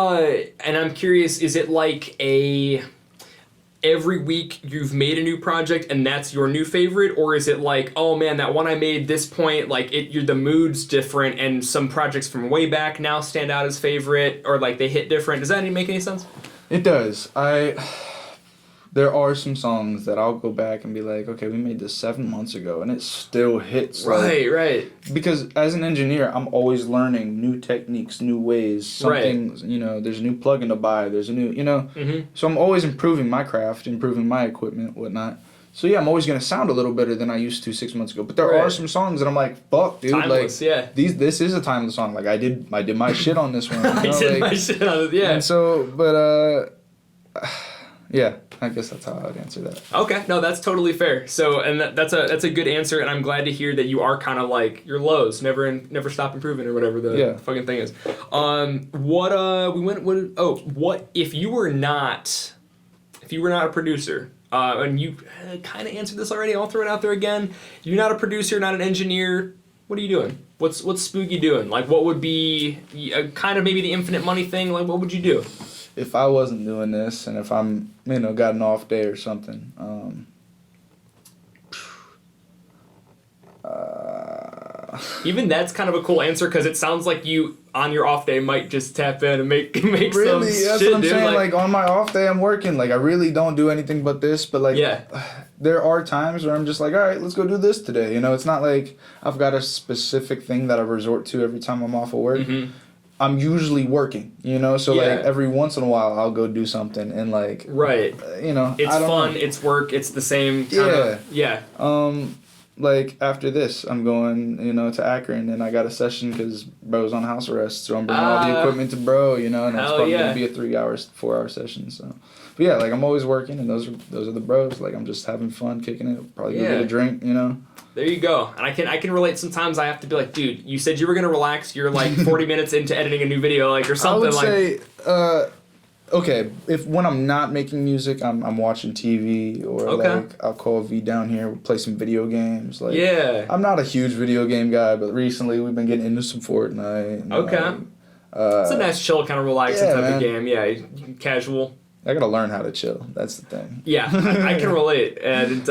and I'm curious, is it like every week you've made a new project and that's your new favorite, or is it like, oh man, that one I made this point, like the mood's different and some projects from way back now stand out as favorite, or like they hit different? Does that make any sense? It does. There are some songs that I'll go back and be like, okay, we made this 7 months ago and it still hits. Right. Because as an engineer, I'm always learning new techniques, new ways. Something, you know, there's a new plugin to buy. There's a new, you know. So I'm always improving my craft, improving my equipment, whatnot. So yeah, I'm always going to sound a little better than I used to 6 months ago. But there are some songs that I'm like, fuck, dude. Timeless, like, this is a timeless song. Like, I did my shit on this one. You know? I did my shit on it, yeah. And so, but, yeah, I guess that's how I would answer that. Okay, no, that's totally fair. So, and that's a good answer, and I'm glad to hear that you are kind of like your lows, never stop improving or whatever the fucking thing is. What if you were not a producer? And you kind of answered this already. I'll throw it out there again. You're not a producer, not an engineer. What are you doing? What's Spooky doing? Like, what would be kind of maybe the infinite money thing? Like, what would you do? If I wasn't doing this, and if I'm, got an off day or something, even that's kind of a cool answer because it sounds like you on your off day might just tap in and make really, some that's shit, what I'm dude. saying. Like on my off day, I'm working. Like I really don't do anything but this. But like, there are times where I'm just like, all right, let's go do this today. It's not like I've got a specific thing that I resort to every time I'm off of work. Mm-hmm. I'm usually working, so like every once in a while I'll go do something and like it's fun, it's work, it's the same like after this I'm going to Akron and I got a session because bro's on house arrest, so I'm bringing all the equipment to bro, and it's probably gonna be a 4-hour session. So but yeah, like I'm always working, and those are the bros. Like I'm just having fun, kicking it, probably go get a drink, There you go. And I can relate. Sometimes I have to be like, dude, you said you were gonna relax. You're like 40 minutes into editing a new video, like, or something. I would say, okay, if when I'm not making music, I'm watching TV or like I'll call V down here, we'll play some video games. Like I'm not a huge video game guy, but recently we've been getting into some Fortnite. It's a nice chill kind of relaxing type of game. Yeah, casual. I gotta learn how to chill. That's the thing. Yeah, I can relate, and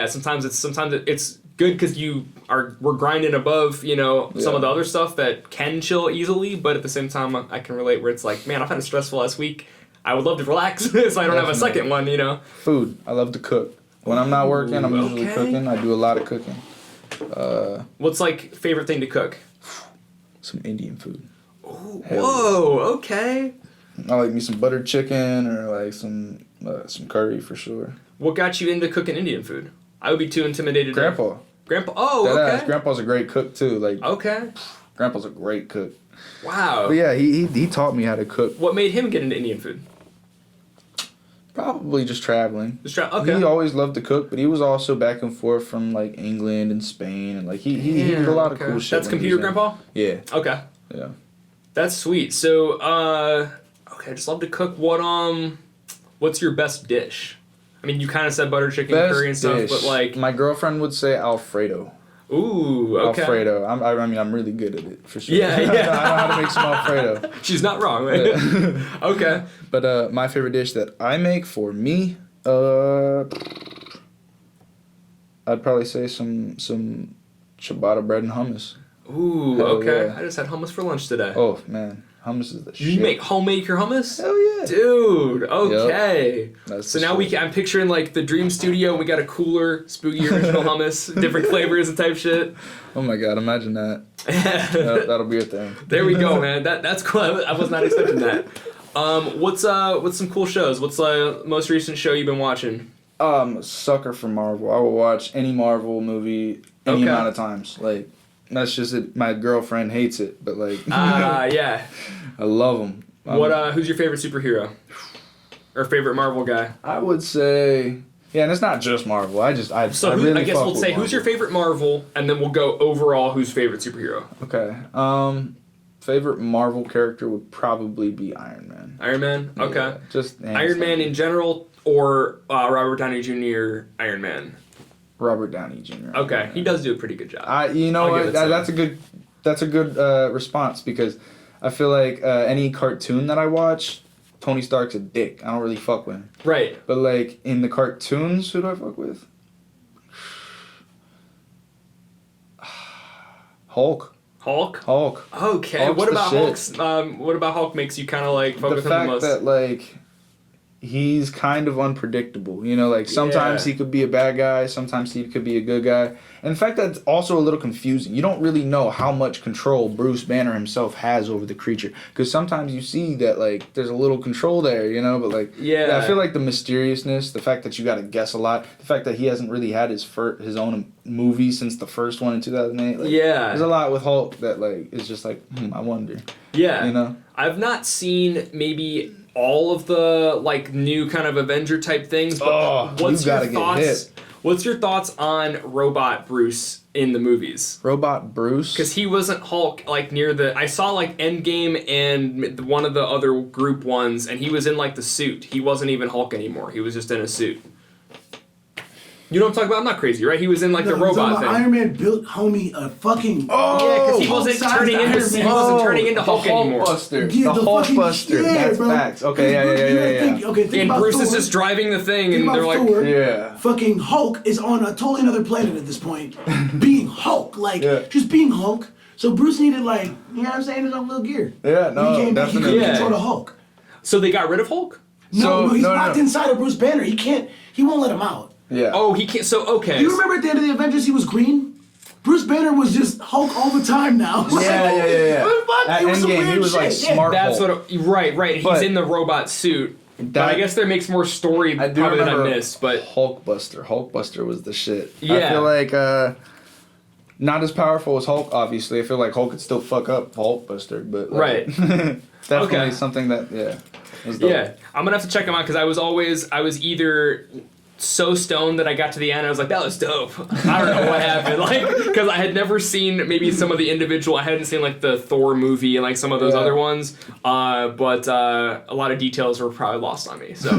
sometimes it's good because we're grinding above some of the other stuff that can chill easily, but at the same time I can relate where it's like, man, I've had a stressful last week. I would love to relax, so I don't have a second one. Food. I love to cook. When I'm not working, I'm usually cooking. I do a lot of cooking. What's like favorite thing to cook? Some Indian food. Ooh, whoa, okay. I like me some buttered chicken or like some curry for sure. What got you into cooking Indian food? I would be too intimidated. Grandpa. Oh, okay. Grandpa's a great cook too. Like okay. Grandpa's a great cook. Wow. But yeah, he taught me how to cook. What made him get into Indian food? Probably just traveling. Okay. He always loved to cook, but he was also back and forth from like England and Spain, and like he did a lot of cool shit. That's computer grandpa? Yeah. Okay. Yeah. That's sweet. So I just love to cook. What's your best dish? I mean, you kind of said butter chicken, curry and stuff, but like my girlfriend would say Alfredo. Ooh, okay. Alfredo. I'm really good at it for sure. Yeah. I know how to make some Alfredo. She's not wrong, right? Yeah. Okay. But my favorite dish that I make for me, I'd probably say some ciabatta bread and hummus. Ooh, Hell okay. Yeah. I just had hummus for lunch today. Oh man, hummus is the shit. You make homemade your hummus? Hell yeah, dude. Okay. Yep. So now I'm picturing like the dream studio. And we got a cooler, spooky original hummus, different flavors and type shit. Oh my god, imagine that. That'll be a thing. There we go, man. That's cool. I was not expecting that. What's some cool shows? What's the most recent show you've been watching? Sucker for Marvel. I will watch any Marvel movie any amount of times. Like. That's just it. My girlfriend hates it, but like. Yeah. I love them. Who's your favorite superhero? Or favorite Marvel guy? I would say, yeah, and it's not just Marvel. I guess we'll say who's your favorite Marvel, and then we'll go overall who's favorite superhero. Okay. Favorite Marvel character would probably be Iron Man. Iron Man. Okay. Yeah, just Iron Man in general, or Robert Downey Jr. Iron Man. Robert Downey Jr. Okay, he does do a pretty good job. That's a good response because I feel like any cartoon that I watch, Tony Stark's a dick. I don't really fuck with him. Right. But like in the cartoons, who do I fuck with? Hulk. Okay. Hulk's what about Hulk's? What about Hulk makes you kind of like focus on the most? The fact that like. He's kind of unpredictable, like sometimes he could be a bad guy, sometimes he could be a good guy. And the fact that it's also a little confusing. You don't really know how much control Bruce Banner himself has over the creature. Because sometimes you see that, like, there's a little control there, but, like, I feel like the mysteriousness, the fact that you got to guess a lot, the fact that he hasn't really had his own movie since the first one in 2008. Like, there's a lot with Hulk that, like, is just like, I wonder. Yeah. I've not seen maybe all of the like new kind of Avenger type things, but what's your thoughts? What's your thoughts on Robot Bruce in the movies? Robot Bruce? Because he wasn't Hulk like near the. I saw like Endgame and one of the other group ones, and he was in like the suit. He wasn't even Hulk anymore. He was just in a suit. You know what I'm talking about? I'm not crazy, right? He was in like the robot thing. Iron Man built homie a fucking because he wasn't turning into Hulk anymore. The Hulk Buster. That's facts. Okay, yeah. Think and about Bruce Thor. is just driving the thing, and they're like, Thor, fucking Hulk is on a totally another planet at this point, being Hulk, just being Hulk. So Bruce needed you know what I'm saying, his own little gear. Yeah, no, he definitely. He couldn't control the Hulk. So they got rid of Hulk? No, he's locked inside of Bruce Banner. He won't let him out. Yeah. Oh, he can't. So okay. You remember at the end of the Avengers, he was green. Bruce Banner was just Hulk all the time now. Yeah. At Endgame, he was like smart. That's Hulk. Right. He's in the robot suit. But I guess that makes more story probably that I missed. But Hulkbuster was the shit. Yeah. I feel like not as powerful as Hulk. Obviously, I feel like Hulk could still fuck up Hulkbuster, but definitely something that was dope. Yeah, I'm gonna have to check him out because I was either so stoned that I got to the end and I was like, that was dope. I don't know what happened, because I had never seen maybe some of the individual. I hadn't seen like the Thor movie and like some of those other ones, but a lot of details were probably lost on me. So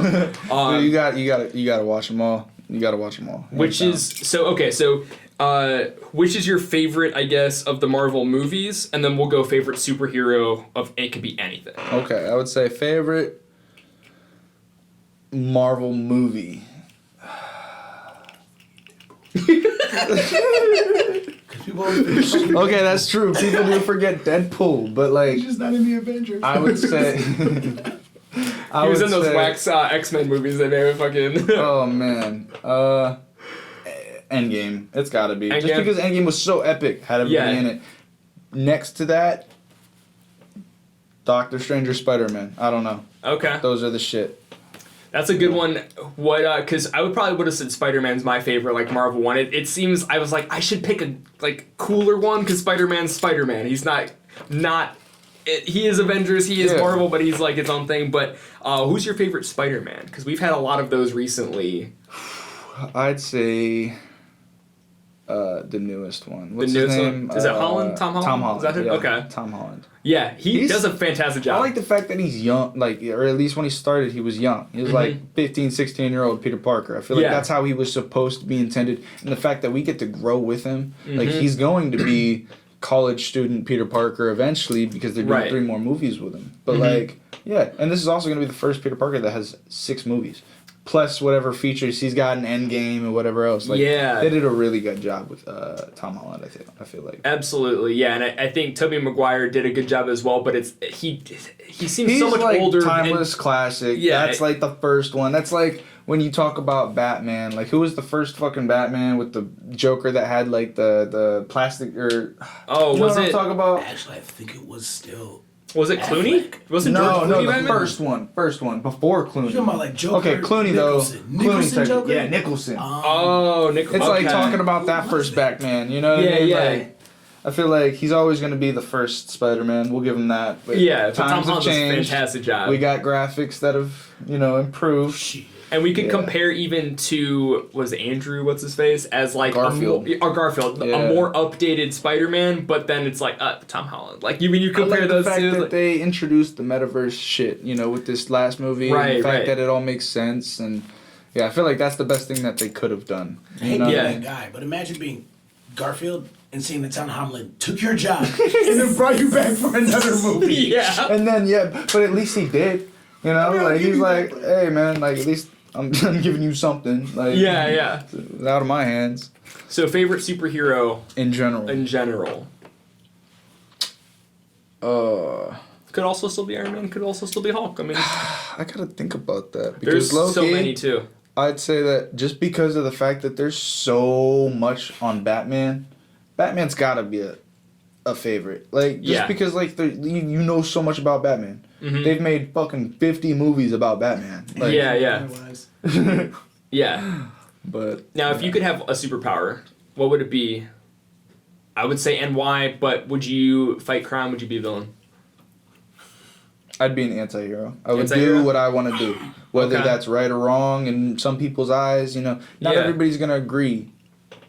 you gotta watch them all. You gotta watch them all. Which is your favorite, I guess, of the Marvel movies, and then we'll go favorite superhero of it could be anything. Okay, I would say favorite Marvel movie. Okay, that's true. People do forget Deadpool, but like he's just not in the Avengers. I would say he was in those wax X-Men movies they made with fucking. Oh man, Endgame. It's gotta be just because Endgame was so epic, had everybody in it. Next to that, Doctor Strange or Spider-Man. I don't know. Okay, those are the shit. That's a good one. What? Because I would have said Spider-Man's my favorite, like Marvel one. It seems I was like I should pick a cooler one because Spider-Man's Spider-Man. He's not. He is Avengers. He is Marvel, but he's like its own thing. But who's your favorite Spider-Man? Because we've had a lot of those recently. I'd say the newest one. What's the his newest name? One? Is it Holland? Tom Holland? Tom Holland. Is that yeah. Okay. Tom Holland. Yeah, he does a fantastic job. I like the fact that he's young, or at least when he started, he was young. He was like 15, 16-year-old Peter Parker. I feel like that's how he was supposed to be intended. And the fact that we get to grow with him, like he's going to be college student Peter Parker eventually because they're doing 3 more movies with him. But and this is also going to be the first Peter Parker that has 6 movies. Plus whatever features he's got in Endgame and whatever else. They did a really good job with Tom Holland, I feel like. Absolutely, yeah, and I think Tobey Maguire did a good job as well, but he seems so much like older. Timeless classic. Yeah, that's like the first one. That's like when you talk about Batman, like who was the first fucking Batman with the Joker that had like the plastic was what I'm talking about? Actually, I think it was still. Was it Clooney? Wasn't George Clooney the first one before Clooney. You're talking about like Joker. Okay, Clooney Nicholson Joker? Yeah, Nicholson. Nicholson. It's like talking about that first Batman. You know what I mean? Like, I feel like he's always going to be the first Spider-Man. We'll give him that. But Tom Holland's a fantastic job. We got graphics that have improved. And we could compare even to, Andrew, what's his face, as like Garfield. a more updated Spider-Man, but then it's like, Tom Holland. Like, when you compare those two. The fact that they introduced the metaverse shit, with this last movie. And the fact that it all makes sense. And, I feel like that's the best thing that they could have done. I hate being that guy, but imagine being Garfield and seeing that Tom Holland took your job and then brought you back for another movie. Yeah. And then, but at least he did. He's like, hey, man, like, at least I'm giving you something. Like, it's out of my hands. So, favorite superhero in general. Could also still be Iron Man. Could also still be Hulk. I mean, I gotta think about that because there's so many too. I'd say that just because of the fact that there's so much on Batman, Batman's gotta be a favorite. Like just because like you know so much about Batman. Mm-hmm. They've made fucking 50 movies about Batman. Like, yeah. But now, if you could have a superpower, what would it be? I would say and why, but would you fight crime? Would you be a villain? I'd be an anti-hero. I would do what I want to do. Whether that's right or wrong in some people's eyes, you know. Not everybody's going to agree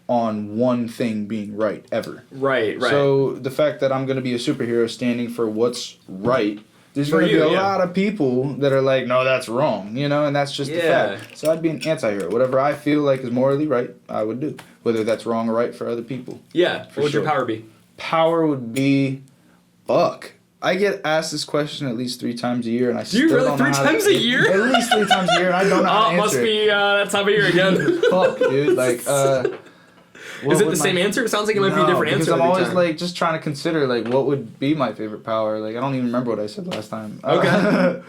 on one thing being right, ever. Right. So the fact that I'm going to be a superhero standing for what's right, there's going to be a lot of people that are like, no, that's wrong, you know, and that's just the fact. So I'd be an anti-hero. Whatever I feel like is morally right, I would do. Whether that's wrong or right for other people. Yeah. What would your power be? Power would be, fuck. I get asked this question at least 3 times a year, and I still don't know how to... Do you really 3 times a year? At least 3 times a year, and I don't know how to answer must be that time of year again. Fuck, dude. Like, is it the same answer? It sounds like it might be a different answer. Because I'm always, like, just trying to consider, like, what would be my favorite power. Like, I don't even remember what I said last time. Okay.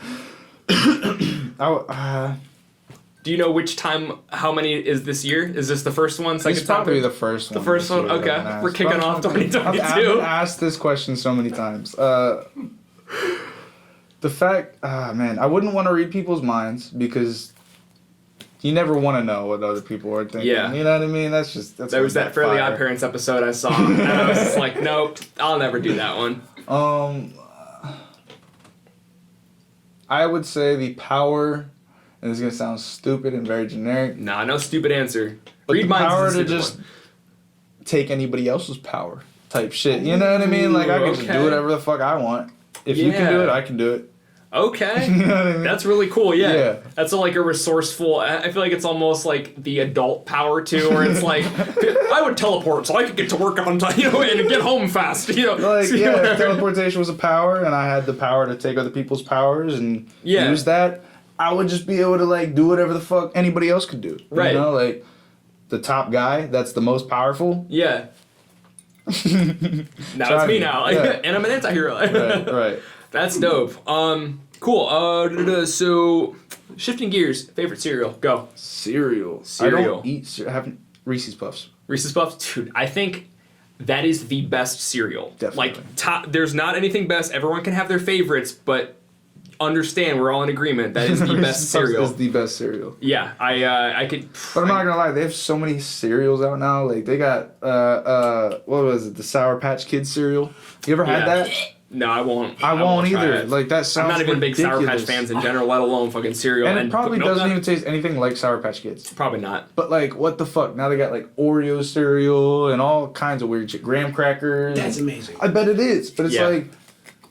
Do you know which time, how many is this year? Is this the first one, second time? It's probably the first one. The first one? Okay. We're kicking off 2022. I've been asked this question so many times. The fact, man, I wouldn't want to read people's minds because you never want to know what other people are thinking. Yeah. You know what I mean? That's there was that Fairly Odd Parents episode I saw, and I was just like, nope, I'll never do that one. I would say the power... And this is going to sound stupid and very generic. Nah, no stupid answer. But read minds power to just take anybody else's power type shit. You know what I mean? Like, I can just do whatever the fuck I want. If you can do it, I can do it. Okay. You know what I mean? That's really cool, yeah. That's like a resourceful... I feel like it's almost like the adult power, too, where it's like, I would teleport so I could get to work on time, you know, and get home fast, you know. Like, if teleportation was a power and I had the power to take other people's powers and use that... I would just be able to, like, do whatever the fuck anybody else could do. Right. You know, like, the top guy that's the most powerful. Yeah. Now it's me now. And I'm an anti-hero. Right. That's dope. Cool. So, shifting gears. Favorite cereal. Go. Cereal. I don't eat... I haven't... Reese's Puffs. Reese's Puffs? Dude, I think... that is the best cereal. Definitely. Like, there's not anything best. Everyone can have their favorites, but... understand, we're all in agreement that is the best cereal. Is the best cereal. Yeah, I could. But I'm not gonna lie, they have so many cereals out now. Like they got what was it, the Sour Patch Kids cereal? You ever had that? No, I won't. I won't either. Like that sounds. I'm not even ridiculous. big Sour Patch fans in general, let alone fucking cereal. And it probably doesn't even taste anything like Sour Patch Kids. Probably not. But like, what the fuck? Now they got like Oreo cereal and all kinds of weird shit. Graham crackers. That's amazing. I bet it is, but it's like.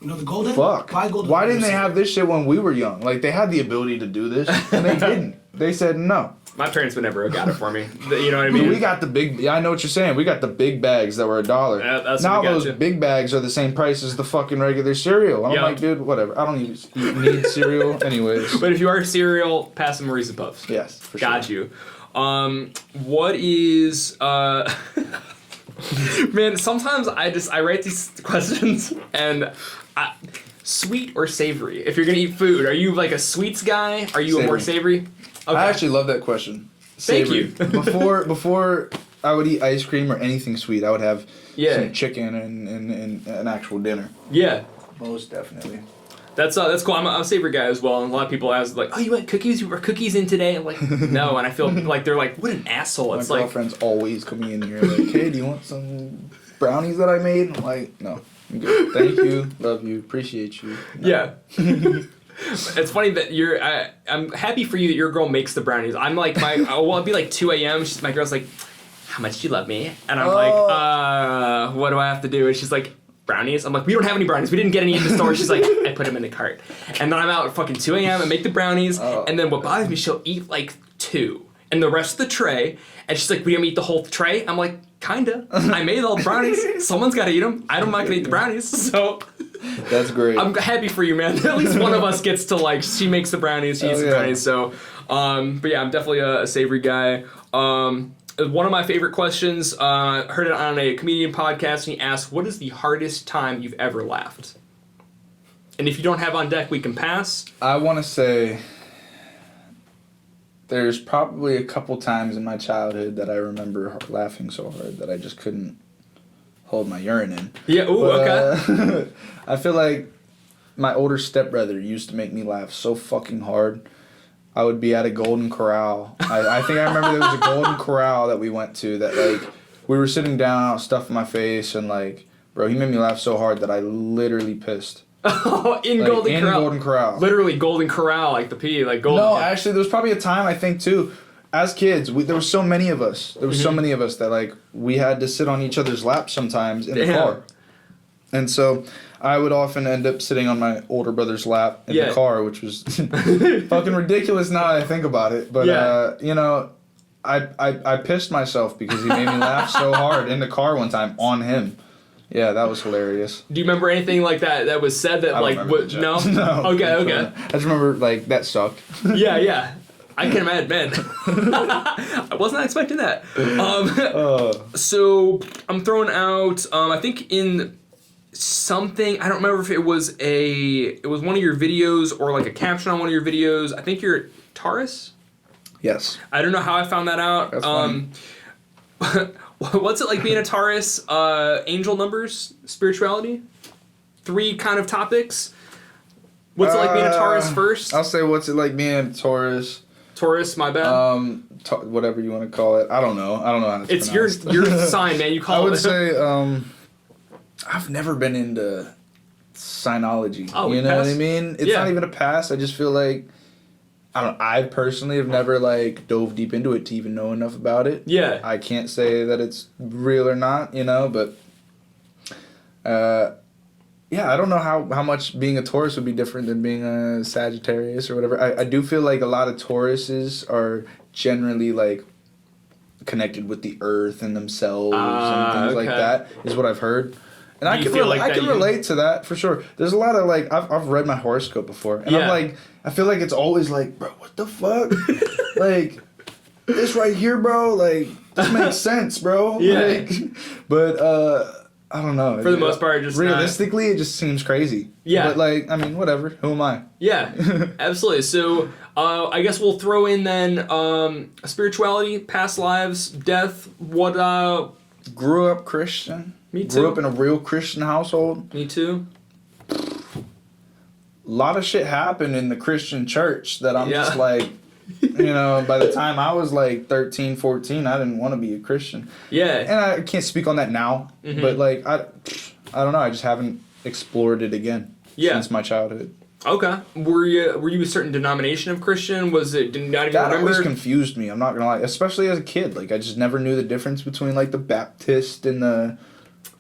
You know the golden? Fuck. Golden. Why didn't they have this shit when we were young? Like, they had the ability to do this, and they didn't. They said no. My parents would never have got it for me. You know what I mean? We got the big... Yeah, I know what you're saying. We got the big bags that were $1. That's now those big bags are the same price as the fucking regular cereal. I'm like, dude, whatever. I don't even need cereal anyways. But if you are cereal, pass some Reese's Puffs. Yes, for sure. Got you. What is... Man, sometimes I write these questions and... sweet or savory? If you're gonna eat food, are you like a sweets guy? Are you a more savory? Okay. I actually love that question. Savory. Thank you. before I would eat ice cream or anything sweet, I would have some chicken and an actual dinner. Yeah. Most definitely. That's cool. I'm a savory guy as well, and a lot of people ask like, "Oh, you want cookies? You were cookies in today?" I'm like, "No," and I feel like they're like, "What an asshole!" It's My girlfriend's always coming in here like, "Hey, do you want some brownies that I made?" I'm like, "No, I'm good. Thank you, love you, appreciate you." No. Yeah. It's funny that I'm happy for you that your girl makes the brownies. I'm like it'll be like 2 a.m. My girl's like, "How much do you love me?" And I'm like, what do I have to do? And she's like, brownies? I'm like, we don't have any brownies. We didn't get any in the store. She's like, I put them in the cart. And then I'm out at fucking 2 a.m. and make the brownies. And then what bothers me, she'll eat like 2 and the rest of the tray. And she's like, we don't eat the whole tray? I'm like, kinda. I made all the brownies. Someone's got to eat them. I'm not going to eat the brownies. So... That's great. I'm happy for you, man. At least one of us gets to like, she makes the brownies, she eats the brownies. So, but yeah, I'm definitely a savory guy. One of my favorite questions, heard it on a comedian podcast, and he asked, what is the hardest time you've ever laughed? And if you don't have on deck, we can pass. I want to say there's probably a couple times in my childhood that I remember laughing so hard that I just couldn't hold my urine in. Yeah, okay. I feel like my older stepbrother used to make me laugh so fucking hard. I would be at a Golden Corral. I think I remember there was a Golden Corral that we went to that, like, we were sitting down, stuff in my face, and, like, bro, he made me laugh so hard that I literally pissed in Golden Corral. Literally Golden Corral, like the P, like Golden. No, actually, there was probably a time, I think, too, as kids, there were so many of us. There were so many of us that, like, we had to sit on each other's laps sometimes in the car. And so I would often end up sitting on my older brother's lap in the car, which was fucking ridiculous now that I think about it. But, you know, I pissed myself because he made me laugh so hard in the car one time on him. Yeah, that was hilarious. Do you remember anything like that was said that, like, what? No? No. Okay. I just remember, like, that sucked. Yeah. I can imagine, man. I was not expecting that. So I'm throwing out, I think in something, I don't remember if it was one of your videos or like a caption on one of your videos. I think you're a Taurus? Yes. I don't know how I found that out. That's funny. What's it like being a Taurus? Angel numbers, spirituality, 3 kind of topipics. What's it like being a Taurus first? I'll say what's it like being a Taurus. Taurus, my bad. Whatever you want to call it. I don't know how to It's your sign, man. You call it. I would say I've never been into Signology. Oh, you know what I mean? It's not even a pass. I just feel like I personally have never like dove deep into it to even know enough about it. Yeah. I can't say that it's real or not, you know, but I don't know how much being a Taurus would be different than being a Sagittarius or whatever. I do feel like a lot of Tauruses are generally like connected with the earth and themselves and things like that is what I've heard. And I can relate to that for sure. There's a lot of like I've read my horoscope before, and I'm like I feel like it's always like, bro, what the fuck? Like this right here, bro. Like this makes sense, bro. Yeah. Like, but I don't know. For the most part, just realistically, it just seems crazy. Yeah. But like, I mean, whatever. Who am I? Yeah, absolutely. So I guess we'll throw in then spirituality, past lives, death. What? Grew up Christian. Me too. Grew up in a real Christian household. Me too. A lot of shit happened in the Christian church that I'm just like, you know, by the time I was like 13, 14, I didn't want to be a Christian. Yeah. And I can't speak on that now, but like, I don't know, I just haven't explored it again since my childhood. Okay. Were you a certain denomination of Christian? Was it, did not even that remember? Always confused me, I'm not gonna lie, especially as a kid. Like, I just never knew the difference between like the Baptist and the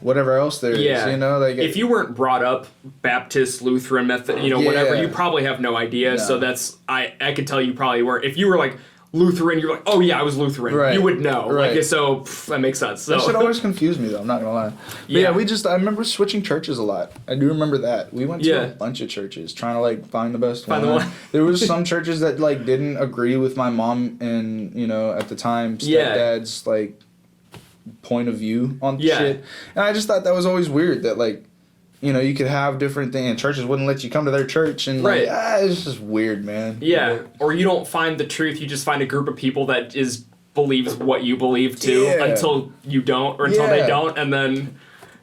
whatever else there is, you know? Like, if you weren't brought up Baptist, Lutheran, Methodist, you know, whatever, you probably have no idea. No. So that's, I could tell you probably weren't. If you were like Lutheran, you're like, oh yeah, I was Lutheran. Right. You would know. Right. Like, so that makes sense. So. That shit always confused me though, I'm not gonna lie. But I remember switching churches a lot. I do remember that. We went to a bunch of churches trying to like find the best one. There was some churches that like didn't agree with my mom and, you know, at the time, stepdad's like point of view on shit. And I just thought that was always weird that like, you know, you could have different things and churches wouldn't let you come to their church and like, it's just weird, man. Yeah. Or you don't find the truth, you just find a group of people that believes what you believe too until you don't or until they don't, and then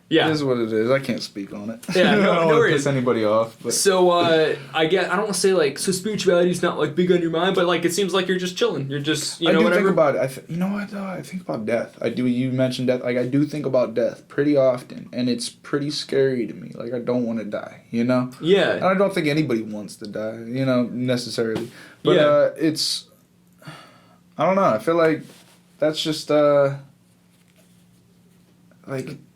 it is what it is. I can't speak on it. Yeah, no, I don't want to piss anybody off. But. So, I don't want to say, like, so spirituality's not, like, big on your mind, but, like, it seems like you're just chilling. You're just, you know, whatever. I do think about it. You know what, though? I think about death. I do. You mentioned death. Like, I do think about death pretty often, and it's pretty scary to me. Like, I don't want to die, you know? Yeah. And I don't think anybody wants to die, you know, necessarily. But, it's... I don't know. I feel like that's just, like...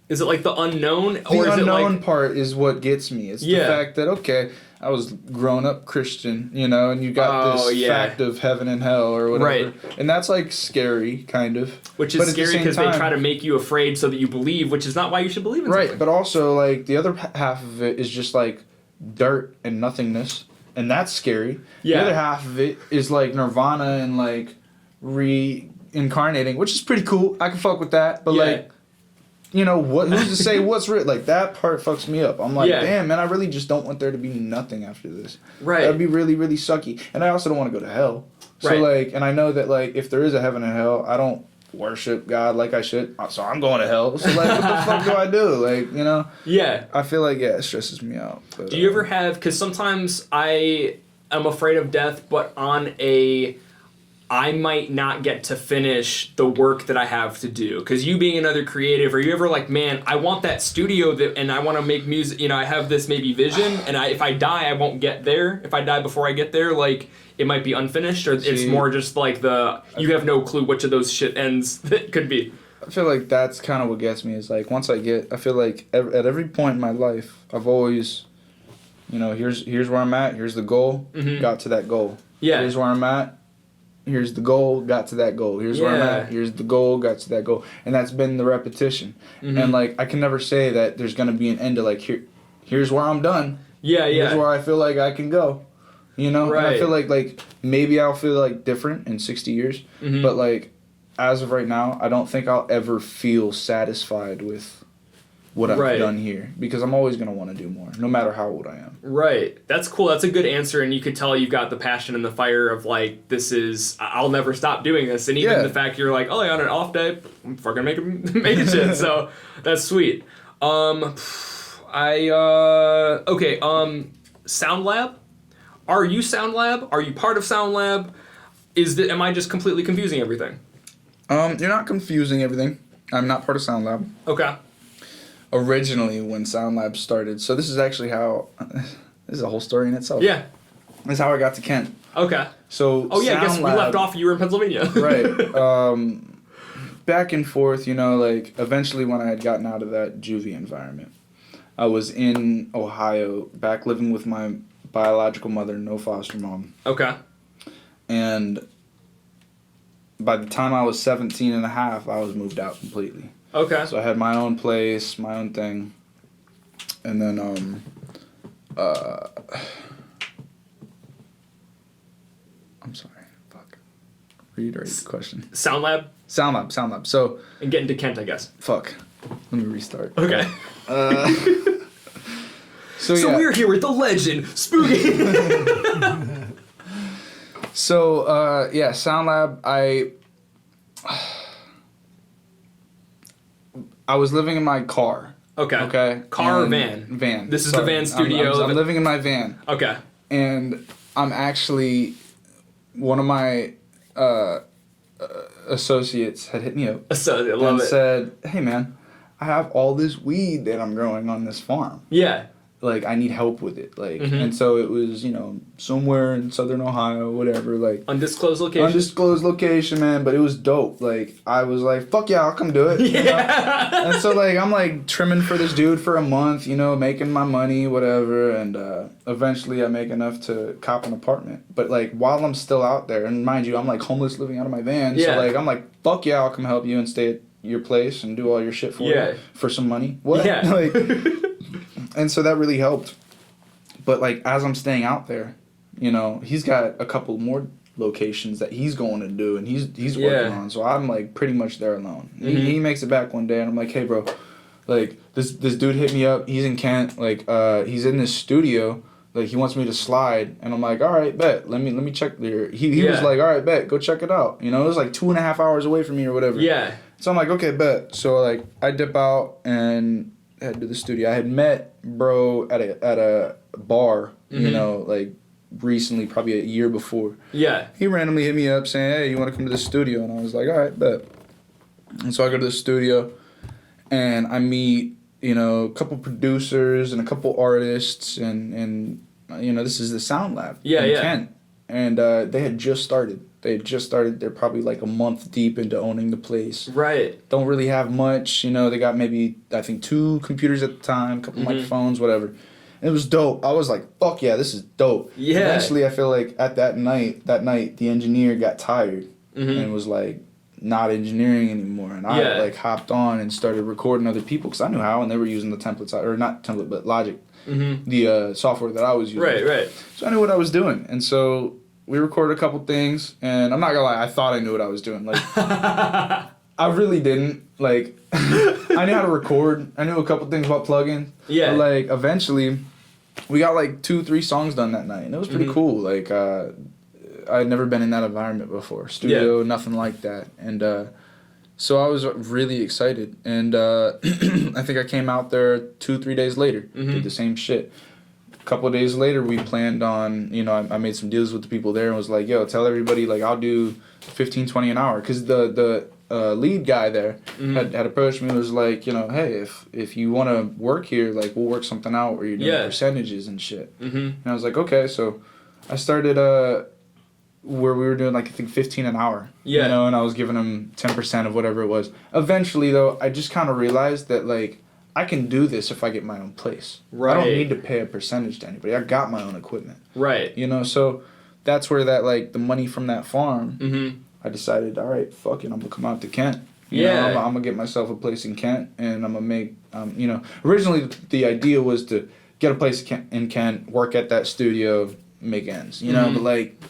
Is it like the unknown? The unknown part is what gets me. It's the fact that, okay, I was grown up Christian, you know, and you got this fact of heaven and hell or whatever. Right. And that's like scary, kind of. Which is scary because they try to make you afraid so that you believe, which is not why you should believe in something. Right, but also like the other half of it is just like dirt and nothingness, and that's scary. Yeah. The other half of it is like nirvana and like reincarnating, which is pretty cool. I can fuck with that, but like... You know, who's to say what's real? Like, that part fucks me up. I'm like, damn, man, I really just don't want there to be nothing after this. Right. That'd be really, really sucky. And I also don't want to go to hell. So, like, and I know that, like, if there is a heaven and hell, I don't worship God like I should. So I'm going to hell. So, like, what the fuck do I do? Like, you know? Yeah. I feel like, it stresses me out. But, do you ever have, because sometimes I am afraid of death, but on a... I might not get to finish the work that I have to do. Because you being another creative, are you ever like, man, I want that studio and I want to make music, you know, I have this maybe vision, and if I die, I won't get there. If I die before I get there, like, it might be unfinished, or it's more just like you have no clue which of those shit ends that could be. I feel like that's kind of what gets me, is like, once I feel like at every point in my life, I've always, you know, here's where I'm at, here's the goal, got to that goal. Yeah. Here's where I'm at. Here's the goal, got to that goal. Here's where I'm at. Here's the goal, got to that goal. And that's been the repetition. And, like, I can never say that there's going to be an end to, like, here's where I'm done. Yeah. Here's where I feel like I can go. You know? Right. And I feel like, maybe I'll feel, like, different in 60 years. But, like, as of right now, I don't think I'll ever feel satisfied with what I've done here, because I'm always going to want to do more, no matter how old I am. Right. That's cool. That's a good answer, and you could tell you've got the passion and the fire of, like, I'll never stop doing this, and even the fact you're like, oh, yeah, on an off day, I'm fucking making shit, so that's sweet. Sound Lab? Are you Sound Lab? Are you part of Sound Lab? Am I just completely confusing everything? You're not confusing everything. I'm not part of Sound Lab. Okay. Originally, when Sound Lab started, so this is actually how, this is a whole story in itself. Yeah. This is how I got to Kent. Okay. So, I guess we left off, you were in Pennsylvania. Right. Back and forth, you know, like, eventually when I had gotten out of that juvie environment, I was in Ohio, back living with my biological mother, no foster mom. Okay. And by the time I was 17 and a half, I was moved out completely. Okay. So I had my own place, my own thing. And then, I'm sorry. Fuck. Reiterate the question. Sound Lab? Sound Lab. So. And get into Kent, I guess. Fuck. Let me restart. Okay. So we're here with the legend, Spooky. So, Sound Lab, I was living in my car. Okay. Car or van? Van. This is the van studio. I'm living in my van. Okay. And I'm actually, one of my associates had hit me up. And said, hey man, I have all this weed that I'm growing on this farm. Yeah. Like, I need help with it. Like, and so it was, you know, somewhere in southern Ohio, whatever, like. Undisclosed location. Undisclosed location, man, but it was dope. Like, I was like, fuck yeah, I'll come do it. Yeah. You know? And so, like, I'm, like, trimming for this dude for a month, you know, making my money, whatever, and eventually I make enough to cop an apartment. But, like, while I'm still out there, and mind you, I'm, like, homeless living out of my van, so, like, I'm like, fuck yeah, I'll come help you and stay at your place and do all your shit for you for some money. What? Yeah. Like, and so that really helped. But, like, as I'm staying out there, you know, he's got a couple more locations that he's going to do and he's working on. So I'm, like, pretty much there alone. He makes it back one day and I'm like, hey, bro, like, this dude hit me up. He's in Kent. Like, he's in this studio. Like, he wants me to slide. And I'm like, all right, bet. Let me check there. He was like, all right, bet. Go check it out. You know, it was, like, 2.5 hours away from me or whatever. Yeah. So I'm like, okay, bet. So, like, I dip out and head to the studio. I had met bro at a bar, you know, like recently, probably a year before. Yeah. He randomly hit me up saying, hey, you want to come to the studio? And I was like, all right, bet. And so I go to the studio and I meet, you know, a couple producers and a couple artists and you know, this is the Sound Lab in Kent. And they had just started. They're probably like a month deep into owning the place. Right. Don't really have much, you know, they got maybe, I think, 2 computers at the time, a couple microphones, whatever. And it was dope. I was like, fuck yeah, this is dope. Yeah. Eventually, I feel like at that night, the engineer got tired and was like, not engineering anymore. And I like hopped on and started recording other people because I knew how, and they were using the templates, or not template, but Logic, the software that I was using. Right. So I knew what I was doing. And so we recorded a couple things, and I'm not gonna lie, I thought I knew what I was doing. Like, I really didn't. Like, I knew how to record. I knew a couple things about plugins. Yeah. But, like, eventually, we got, like, 2-3 songs done that night, and it was pretty cool. Like, I had never been in that environment before. Studio, nothing like that. And so I was really excited. And I think I came out there 2-3 days later, did the same shit. a couple of days later, we planned on, you know, I made some deals with the people there and was like, yo, tell everybody, like, I'll do 15, 20 an hour. Because the lead guy there had approached me and was like, you know, hey, if you want to work here, like, we'll work something out where you're doing percentages and shit. And I was like, okay. So I started where we were doing, like, I think 15 an hour. You know, and I was giving him 10% of whatever it was. Eventually, though, I just kind of realized that, like, I can do this if I get my own place. Right. I don't need to pay a percentage to anybody. I got my own equipment. Right. You know, so that's where that, like, the money from that farm, I decided, all right, fuck it, I'm going to come out to Kent. You know, I'm going to get myself a place in Kent, and I'm going to make, you know, originally the idea was to get a place in Kent, work at that studio, make ends, you know, but, like,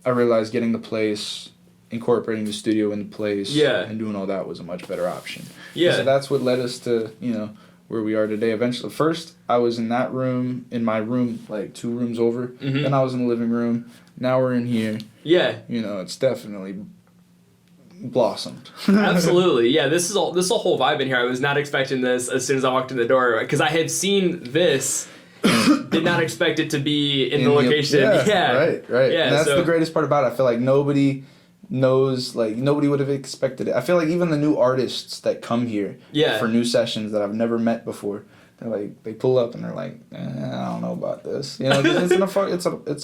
I realized getting the place, incorporating the studio in the place, and doing all that was a much better option. Yeah. So that's what led us to, you know, where we are today. Eventually, first, I was in that room, in my room, like 2 rooms over. Then I was in the living room. Now we're in here. Yeah. You know, it's definitely blossomed. Absolutely. Yeah, this is a whole vibe in here. I was not expecting this as soon as I walked in the door, because I had seen this. Did not expect it to be in the location. Right. Yeah. And that's the greatest part about it. I feel like nobody knows, like, nobody would have expected it. I feel like even the new artists that come here for new sessions that I've never met before, they're like, they pull up and they're like, I don't know about this. You know, it's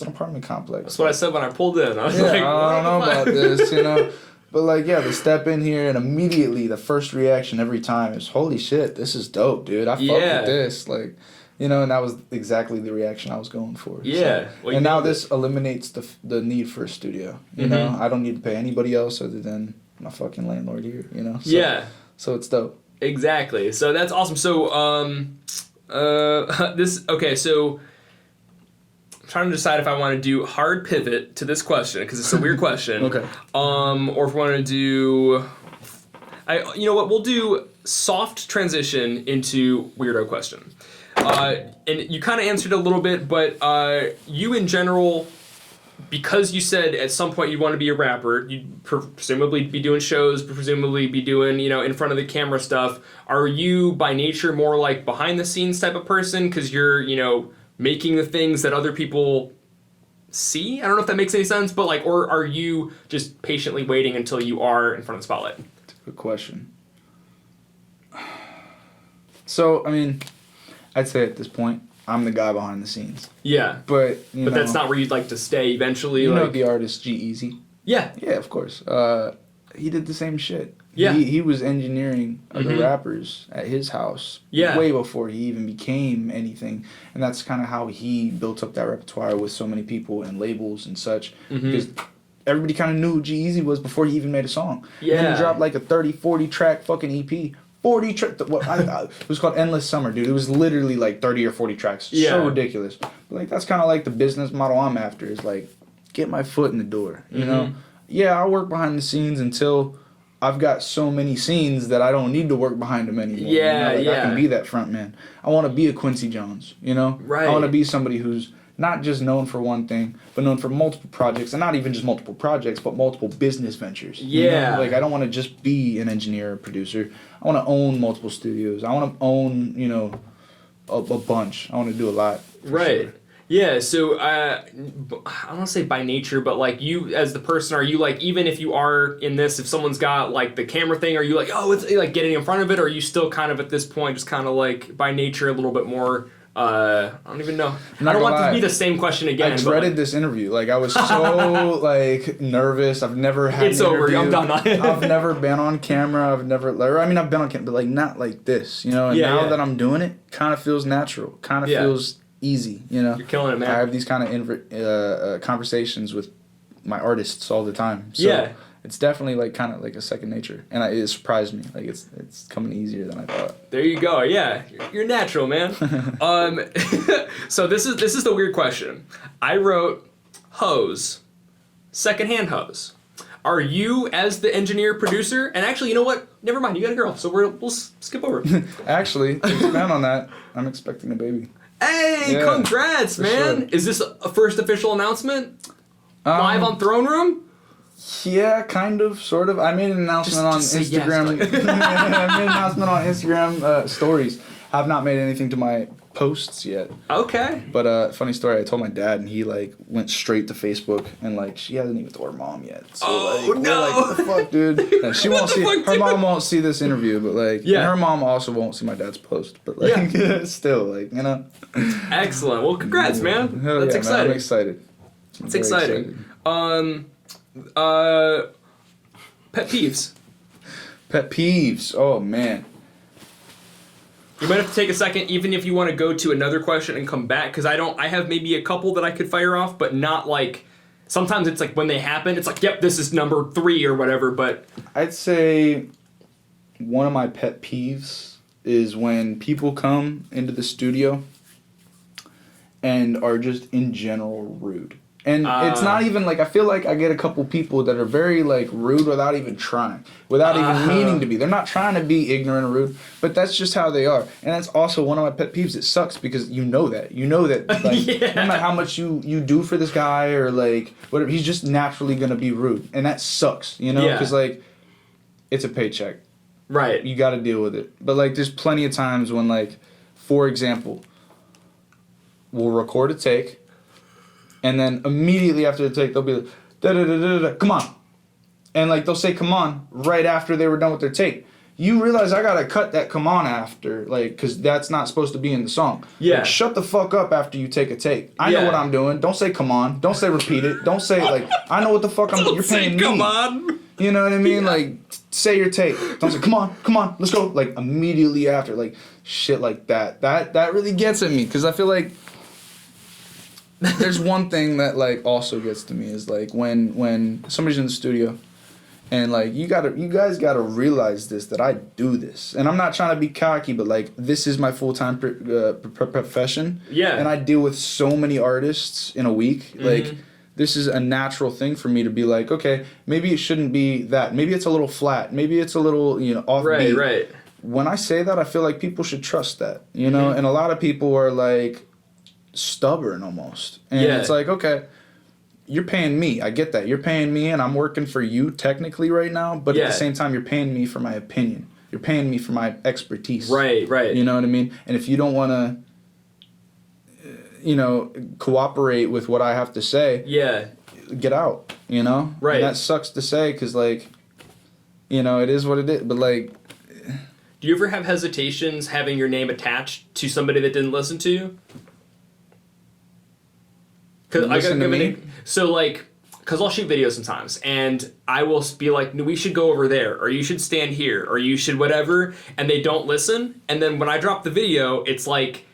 an apartment complex. That's what I said when I pulled in. I was like, I don't know about this, you know. But, like, yeah, they step in here and immediately the first reaction every time is, holy shit, this is dope, dude. I fuck with this. Like, you know, and that was exactly the reaction I was going for. Yeah. So, well, and now this eliminates the need for a studio. You know, I don't need to pay anybody else other than my fucking landlord here, you know? So, so it's dope. Exactly. So that's awesome. So, so I'm trying to decide if I want to do hard pivot to this question, because it's a weird question. Okay. Or if we want to do, you know what, we'll do soft transition into weirdo question. And you kind of answered a little bit, but you in general, because you said at some point you want to be a rapper, you'd presumably be doing shows, presumably be doing, you know, in front of the camera stuff. Are you by nature more like behind the scenes type of person because you're, you know, making the things that other people see? I don't know if that makes any sense, but like, or are you just patiently waiting until you are in front of the spotlight? That's a good question. So, I mean, I'd say at this point, I'm the guy behind the scenes. Yeah. But that's not where you'd like to stay eventually. You know the artist G-Eazy? Yeah. Yeah, of course. He did the same shit. Yeah. He was engineering other rappers at his house way before he even became anything. And that's kind of how he built up that repertoire with so many people and labels and such. Because everybody kind of knew who G-Eazy was before he even made a song. Yeah. And then he dropped like a 30, 40 track fucking EP. 40 tracks. It was called Endless Summer, dude. It was literally like 30 or 40 tracks. Yeah. So ridiculous. But like, that's kind of like the business model I'm after, is like, get my foot in the door, you know? Yeah, I'll work behind the scenes until I've got so many scenes that I don't need to work behind them anymore. Yeah, you know? Like, I can be that front man. I want to be a Quincy Jones, you know? Right. I want to be somebody who's not just known for one thing, but known for multiple projects, and not even just multiple projects, but multiple business ventures. Yeah. You know? Like, I don't want to just be an engineer or producer. I want to own multiple studios. I want to own, you know, a bunch. I want to do a lot. Right. Sure. Yeah, so I don't want to say by nature, but like you as the person, are you like, even if you are in this, if someone's got like the camera thing, are you like, oh, it's like getting in front of it, or are you still kind of at this point just kind of like by nature a little bit more, I don't even know. I don't want this to be the same question again. I dreaded this interview. Like, I was so like nervous. I've never had It's over. I'm done. I've never been on camera. I've been on camera, but like not like this, you know? And now that I'm doing it, kind of feels natural. Kind of feels easy, you know? You're killing it, man. I have these kind of conversations with my artists all the time. So it's definitely like kind of like a second nature, and it surprised me. Like it's coming easier than I thought. There you go. Yeah, you're natural, man. So this is the weird question. I wrote hose, secondhand hose. Are you, as the engineer producer? And actually, you know what? Never mind. You got a girl, so we'll skip over. Actually, to expand on that, I'm expecting a baby. Hey, congrats, man! Sure. Is this a first official announcement? Live on Throne Room? Yeah, kind of, sort of. I made an announcement on Instagram. Yes, I made an announcement on Instagram stories. Have not made anything to my posts yet. Okay. But funny story, I told my dad, and he like went straight to Facebook, and like she hasn't even told her mom yet. So like, no! We're like, what the fuck, dude? And she won't see. Her mom won't see this interview, but like, and her mom also won't see my dad's post. But like, still, like, you know. Excellent. Well, congrats, man. Hell That's exciting. Man, I'm excited. It's exciting. Pet peeves. Pet peeves. Oh man. You might have to take a second, even if you want to go to another question and come back, because I have maybe a couple that I could fire off, but not like, sometimes it's like when they happen, it's like, yep, this is number 3 or whatever, but. I'd say one of my pet peeves is when people come into the studio and are just in general rude. And it's not even like, I feel like I get a couple people that are very like rude without even trying, without even meaning to be. They're not trying to be ignorant or rude, but that's just how they are. And that's also one of my pet peeves. It sucks because you know that like, no matter how much you do for this guy or like whatever, he's just naturally going to be rude. And that sucks, you know, because like it's a paycheck. Right. You got to deal with it. But like there's plenty of times when like, for example, we'll record a take. And then immediately after the take, they'll be like, da-da-da-da-da, come on. And like they'll say come on right after they were done with their take. You realize I gotta cut that come on after, like, because that's not supposed to be in the song. Yeah. Like, shut the fuck up after you take a take. I know what I'm doing. Don't say come on. Don't say repeat it. Don't say, like, I know what the fuck I'm doing. You're paying me. Come on. You know what I mean? Like, say your take. Don't say come on, let's go. Like, immediately after, like, shit like that. That really gets at me, because I feel like there's one thing that like also gets to me is like when somebody's in the studio and like you guys gotta realize this, that I do this, and I'm not trying to be cocky, but like this is my full-time profession. Yeah. And I deal with so many artists in a week. Like this is a natural thing for me to be like, okay, maybe it shouldn't be that. Maybe it's a little flat. Maybe it's a little, you know, offbeat. Right. When I say that, I feel like people should trust that, you know. And a lot of people are like stubborn almost, and it's like, okay, you're paying me, I get that, you're paying me and I'm working for you technically right now, but at the same time you're paying me for my opinion, you're paying me for my expertise, right, you know what I mean? And if you don't want to you know, cooperate with what I have to say, get out, you know, right? And that sucks to say, because like, you know, it is what it is, but like, do you ever have hesitations having your name attached to somebody that didn't listen to you? Cause I gotta give it. So like, cause I'll shoot videos sometimes, and I will be like, "No, we should go over there, or you should stand here, or you should whatever," and they don't listen. And then when I drop the video, it's like,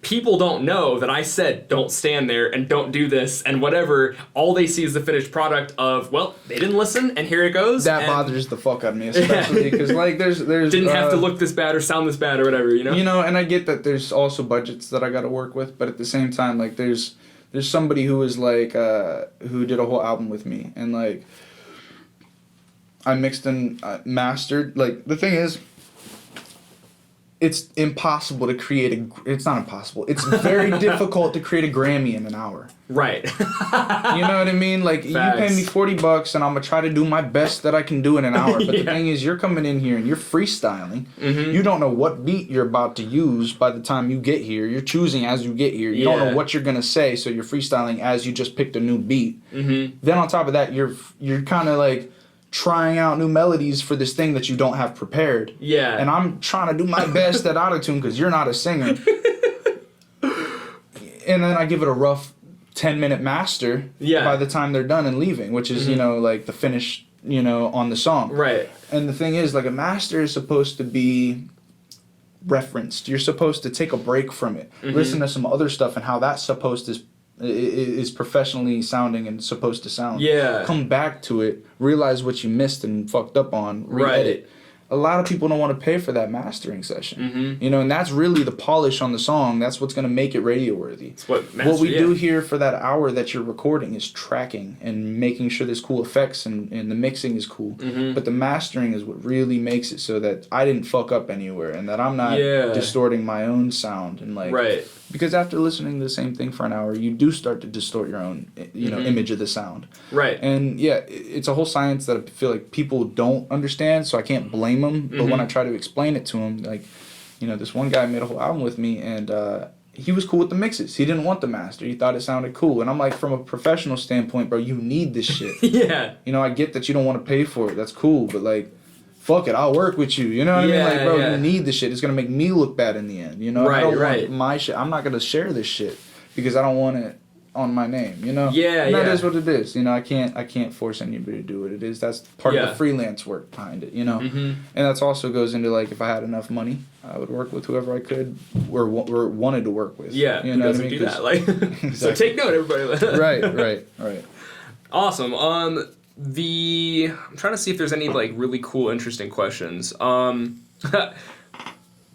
people don't know that I said don't stand there and don't do this and whatever. All they see is the finished product of, well, they didn't listen and here it goes. That bothers the fuck out of me, especially because like there's didn't have to look this bad or sound this bad or whatever, you know. You know, and I get that there's also budgets that I got to work with, but at the same time, like there's somebody who is like who did a whole album with me, and like I mixed and mastered. Like the thing is, it's impossible to create it's not impossible. It's very difficult to create a Grammy in an hour. Right. You know what I mean? Like, Facts. You pay me $40 and I'm going to try to do my best that I can do in an hour. But the thing is, you're coming in here and you're freestyling. Mm-hmm. You don't know what beat you're about to use by the time you get here. You're choosing as you get here. You don't know what you're going to say, so you're freestyling as you just picked a new beat. Mm-hmm. Then on top of that, you're kind of like trying out new melodies for this thing that you don't have prepared. Yeah. And I'm trying to do my best at autotune because you're not a singer. And then I give it a rough 10-minute master by the time they're done and leaving, which is, you know, like the finish, you know, on the song. Right. And the thing is, like, a master is supposed to be referenced. You're supposed to take a break from it. Mm-hmm. Listen to some other stuff and how that's supposed to is professionally sounding and supposed to sound. Yeah. Come back to it, realize what you missed and fucked up on, re-edit. Right. A lot of people don't want to pay for that mastering session. Mm-hmm. You know, and that's really the polish on the song. That's what's going to make it radio worthy. It's what we do here for that hour that you're recording is tracking and making sure there's cool effects and the mixing is cool. Mm-hmm. But the mastering is what really makes it so that I didn't fuck up anywhere and that I'm not distorting my own sound and like. Right. Because after listening to the same thing for an hour, you do start to distort your own, you know, image of the sound. Right. And yeah, it's a whole science that I feel like people don't understand, so I can't blame them. But when I try to explain it to them, like, this one guy made a whole album with me, and he was cool with the mixes. He didn't want the master. He thought it sounded cool. And I'm like, from a professional standpoint, bro, you need this shit. Yeah. I get that you don't want to pay for it. That's cool. But, like, fuck it. I'll work with you. You know what I mean? Like, bro, you need this shit. It's going to make me look bad in the end. Right, I don't want my shit. I'm not going to share this shit because I don't want it on my name, Yeah, and that is what it is. I can't force anybody to do what it is. That's part of the freelance work behind it, And that's also goes into, like, if I had enough money, I would work with whoever I could or wanted to work with. Yeah, who doesn't do that? Like, exactly. So take note, everybody. Right. Awesome. I'm trying to see if there's any, like, really cool, interesting questions.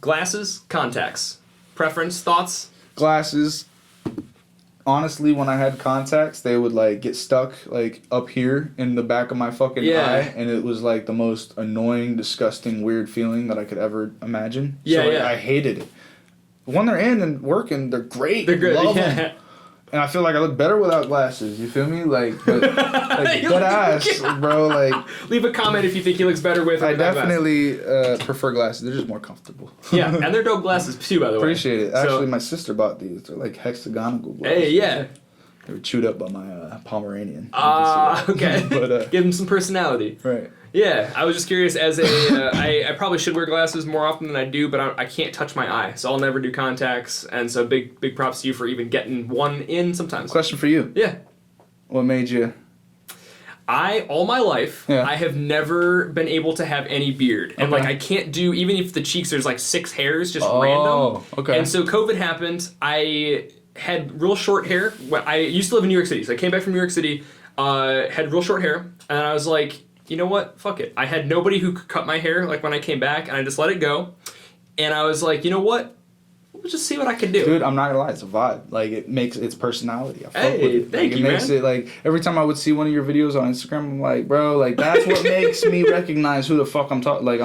Glasses, contacts, preference, thoughts? Glasses. Honestly, when I had contacts, they would, like, get stuck, like, up here in the back of my fucking eye, and it was, like, the most annoying, disgusting, weird feeling that I could ever imagine. I hated it. When they're in and working, they're great. They're good. Love them. And I feel like I look better without glasses. You feel me? Like, but, like dead ass, bro. Like, leave a comment if you think he looks better with. I definitely prefer glasses. They're just more comfortable. Yeah, and they're dope glasses too, by the way. Appreciate it. Actually, my sister bought these. They're like hexagonal glasses. Hey, yeah. They were chewed up by my Pomeranian. Okay. But, give them some personality. Right. Yeah, I was just curious. I probably should wear glasses more often than I do, but I can't touch my eye, so I'll never do contacts. And so big props to you for even getting one in sometimes. Question for you. Yeah. What made you? All my life, I have never been able to have any beard. And, like, I can't do, even if the cheeks, there's, like, 6 hairs, just random. Oh, okay. And so COVID happened. I had real short hair. I used to live in New York City, so I came back from New York City, had real short hair, and I was like, you know what? Fuck it. I had nobody who could cut my hair, like, when I came back, and I just let it go. And I was like, you know what? We'll just see what I can do. Dude, I'm not gonna lie, it's a vibe. Like, it makes its personality. I fuck with it. Thank you, it makes man. It, like, every time I would see one of your videos on Instagram, I'm like, bro, like, that's what makes me recognize who the fuck I'm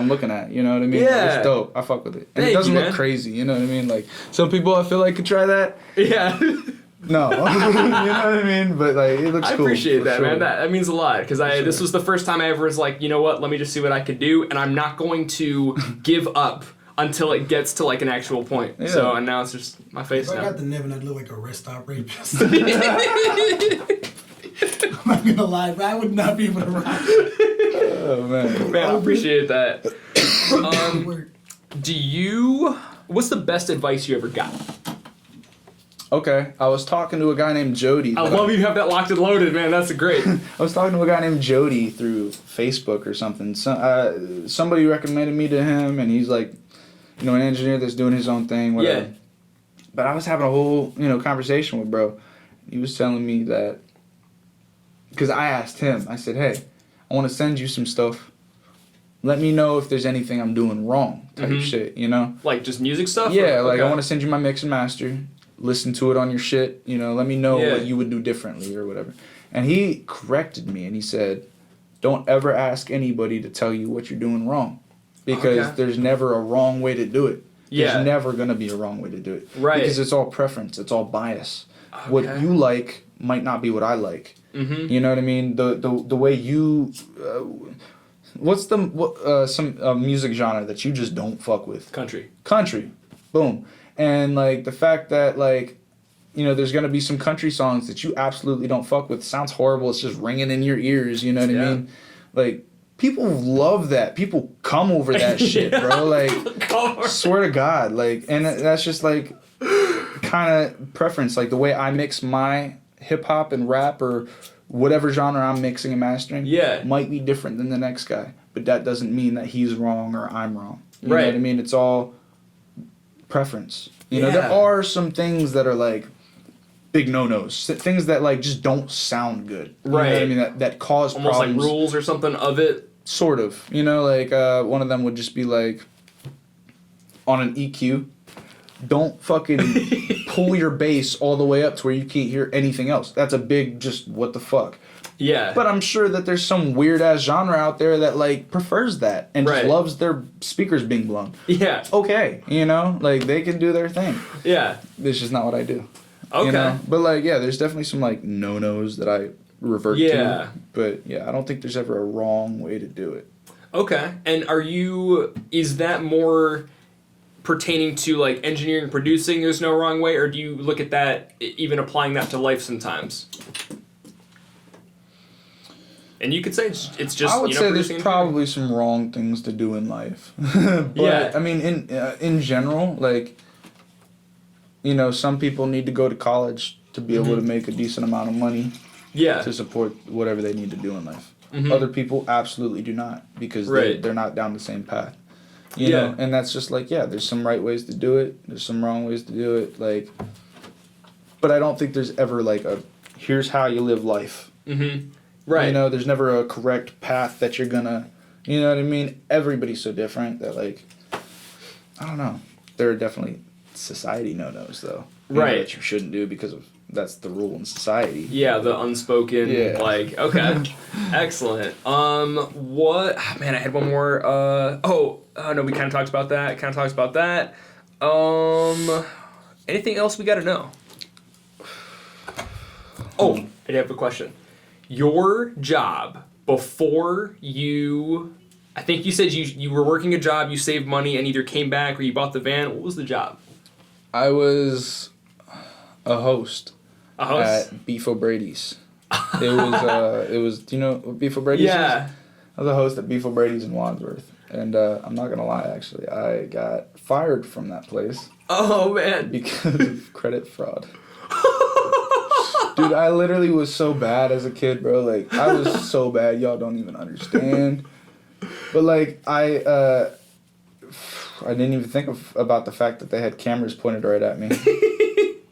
looking at. You know what I mean? Yeah. Like, it's dope. I fuck with it. And it doesn't look crazy. You know what I mean? Like, some people I feel like could try that. Yeah. No, you know what I mean? But, like, it looks cool. I appreciate that, man. That means a lot, because this was the first time I ever was like, you know what, let me just see what I could do, and I'm not going to give up until it gets to, like, an actual point. Yeah. So, and now it's just my face now. If I got the Nevin, I'd look like a rest stop rapist. I'm not gonna lie, but I would not be able to rock. Oh, man. Man, I appreciate that. What's the best advice you ever got? Okay, I was talking to a guy named Jody. I love you have that locked and loaded, man. That's great. I was talking to a guy named Jody through Facebook or something. Somebody recommended me to him, and he's like, an engineer that's doing his own thing, whatever. Yeah. But I was having a whole, conversation with bro. He was telling me that, because I asked him, I said, hey, I want to send you some stuff. Let me know if there's anything I'm doing wrong type shit, Like just music stuff? Yeah, like I want to send you my mix and master. Listen to it on your shit, let me know what you would do differently or whatever. And he corrected me and he said, don't ever ask anybody to tell you what you're doing wrong. Because there's never a wrong way to do it. Yeah. There's never going to be a wrong way to do it. Right. Because it's all preference. It's all bias. Okay. What you like might not be what I like. Mm-hmm. You know what I mean? The way you... what's some music genre that you just don't fuck with? Country. Boom. And, like, the fact that, like, there's going to be some country songs that you absolutely don't fuck with. Sounds horrible. It's just ringing in your ears. You know what I mean? Like, people love that. People come over that shit, bro. Like, swear to God. Like, and that's just, like, kind of preference. Like, the way I mix my hip-hop and rap or whatever genre I'm mixing and mastering might be different than the next guy. But that doesn't mean that he's wrong or I'm wrong. You know what I mean? It's all... preference. There are some things that are like big no-nos, things that like just don't sound good. You know what I mean? That cause almost problems. Like rules or something of it. Sort of. Like one of them would just be like on an EQ, don't fucking pull your bass all the way up to where you can't hear anything else. That's a big just what the fuck. Yeah. But I'm sure that there's some weird ass genre out there that like prefers that and just loves their speakers being blown. Yeah. Okay. Like they can do their thing. Yeah. It's just not what I do. Okay. But like, there's definitely some like no-nos that I revert to. But I don't think there's ever a wrong way to do it. Okay. And is that more pertaining to like engineering, producing, there's no wrong way, or do you look at that even applying that to life sometimes? And you could say it's just. I would say there's probably some wrong things to do in life, but I mean, in general, like, you know, some people need to go to college to be able to make a decent amount of money. Yeah. To support whatever they need to do in life. Other people absolutely do not because they're not down the same path. You know, and that's just like, there's some right ways to do it. There's some wrong ways to do it. Like, but I don't think there's ever like here's how you live life. Right. You know, there's never a correct path that you're gonna, you know what I mean? Everybody's so different that like, I don't know. There are definitely society no-nos though. Right. That you shouldn't do because of that's the rule in society. Yeah, the unspoken, like, okay. Excellent. What, man, I had one more, no, we kind of talked about that. Anything else we got to know? Oh, I have a question. Your job before you, I think you said you were working a job, you saved money and either came back or you bought the van. What was the job? I was a host. At Beef O'Brady's. It was. Do you know what Beef O'Brady's is? I was a host at Beef O'Brady's in Wadsworth, and I'm not gonna lie, actually, I got fired from that place. Oh man! Because of credit fraud. Dude, I literally was so bad as a kid, bro. Like, I was so bad, y'all don't even understand. But like, I didn't even think about the fact that they had cameras pointed right at me.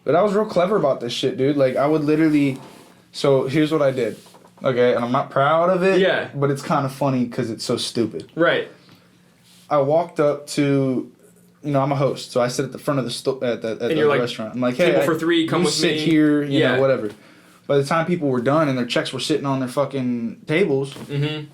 But I was real clever about this shit, dude. Like, I would literally... So, here's what I did. Okay? And I'm not proud of it. Yeah. But it's kind of funny because it's so stupid. Right. I walked up to... You know, I'm a host. So, I sit at the front of the at the like, restaurant. I'm like, hey, table for three, come with sit me. Here, you know, whatever. By the time people were done and their checks were sitting on their fucking tables,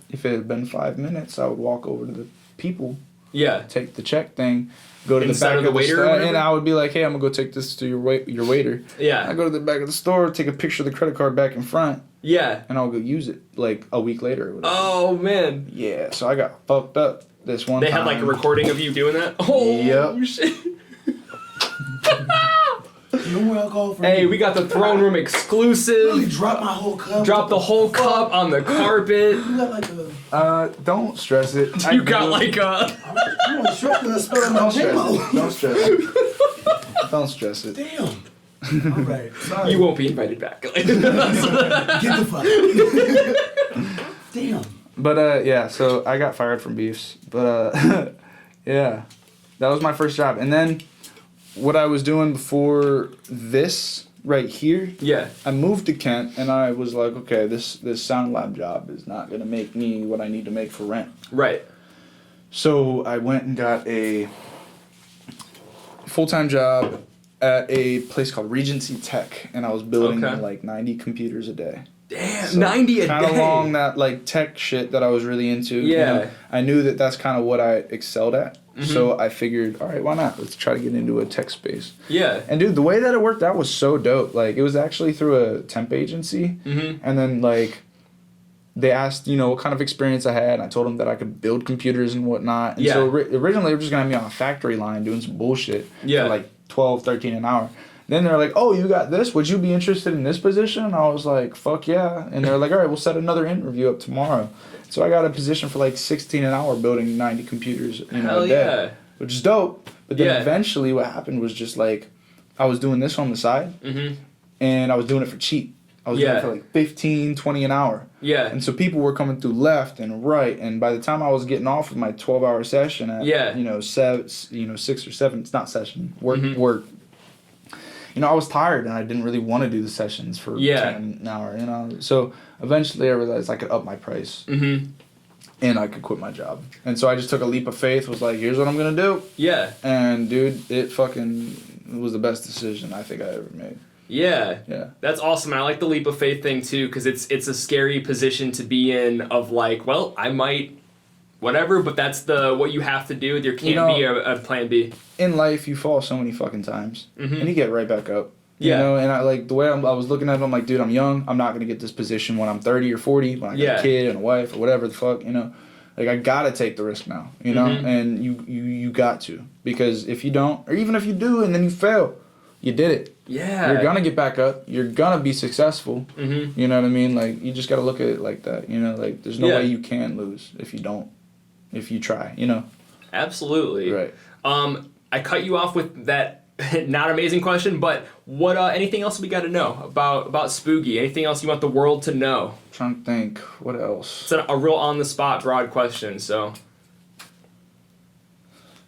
if it had been 5 minutes, I would walk over to the people. Yeah. Take the check thing. Go to the back of the waiter store, and I would be like, hey, I'm going to go take this to your waiter. Yeah. I go to the back of the store, take a picture of the credit card back in front. Yeah. And I'll go use it, like, a week later or whatever. Oh, man. Yeah, so I got fucked up this one time. They had, like, a recording of you doing that? Oh, yep. Shit. No more alcohol for me. We got the throne room exclusive. Really dropped my whole cup. Dropped the whole cup on the carpet. You got like a... don't stress it. You got like a... I'm gonna stress because I spilled my J-Mo. Don't stress it. Don't stress it. Damn. All right. Sorry. You won't be invited back. Get the fuck. Damn. But yeah, so I got fired from Beefs. But yeah, that was my first job. And then what I was doing before this right here, I moved to Kent and I was like, okay, this sound lab job is not gonna make me what I need to make for rent. Right. So I went and got a full-time job at a place called Regency Tech, and I was building like 90 computers a day. Damn, so 90 a day. Kind of along that like tech shit that I was really into. Yeah. You know, I knew that that's kind of what I excelled at. So I figured, all right, why not? Let's try to get into a tech space. Yeah. And dude, the way that it worked out was so dope. Like, it was actually through a temp agency. And then like, they asked, you know, what kind of experience I had. And I told them that I could build computers and whatnot. And so originally they were just going to have me on a factory line doing some bullshit for like $12, $13 an hour. Then they're like, oh, you got this? Would you be interested in this position? And I was like, fuck yeah. And they're like, all right, we'll set another interview up tomorrow. So I got a position for like $16 an hour building 90 computers in a day, which is dope. But then eventually what happened was just like, I was doing this on the side, and I was doing it for cheap. I was doing it for like $15, $20 an hour. Yeah. And so people were coming through left and right, and by the time I was getting off of my 12-hour session at 6 or 7, it's not session, work. You know, I was tired and I didn't really want to do the sessions for 10 an hour, you know. So eventually I realized I could up my price and I could quit my job. And so I just took a leap of faith, was like, here's what I'm going to do. Yeah. And dude, it was the best decision I think I ever made. Yeah. Yeah. That's awesome. I like the leap of faith thing too, because it's a scary position to be in of like, well, I might whatever, but that's what you have to do. There can't be a plan B. In life, you fall so many fucking times, and you get right back up. You know, and I like the way I was looking at it, I'm like, dude, I'm young. I'm not going to get this position when I'm 30 or 40, when I got a kid and a wife or whatever the fuck, you know. Like, I gotta take the risk now, you know? And you got to. Because if you don't, or even if you do and then you fail, you did it. Yeah. You're gonna get back up. You're gonna be successful. You know what I mean? Like, you just gotta look at it like that, you know? Like, there's no way you can lose if you don't, if you try, you know? Absolutely. Right. I cut you off with that not amazing question, but what anything else we got to know about Spooky? Anything else you want the world to know? I'm trying to think. What else? It's a real on the spot broad question, so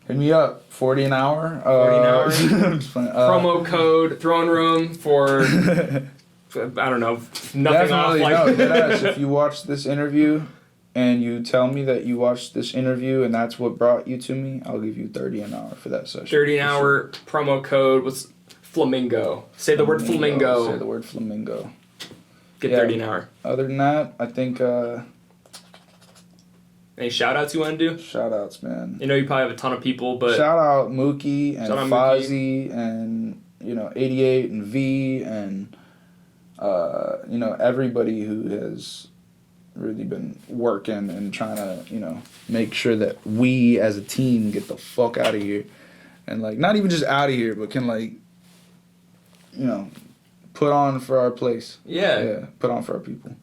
hit me up. 40 an hour. 40 an hour. Promo code Throne Room for I don't know, nothing off. Like no, deadass. If you watch this interview and you tell me that you watched this interview and that's what brought you to me, I'll give you 30 an hour for that session. 30 an hour. Promo code was flamingo. Say the word flamingo. Say the word flamingo. Get 30 an hour. Other than that, I think any shout outs you want to do? Shout outs, man. You know you probably have a ton of people, but shout out M.O.O.K.Y and Fozzy and 88 and V and everybody who has really been working and trying to, make sure that we as a team get the fuck out of here. And, like, not even just out of here, but can, like, put on for our place. Yeah. Yeah, put on for our people.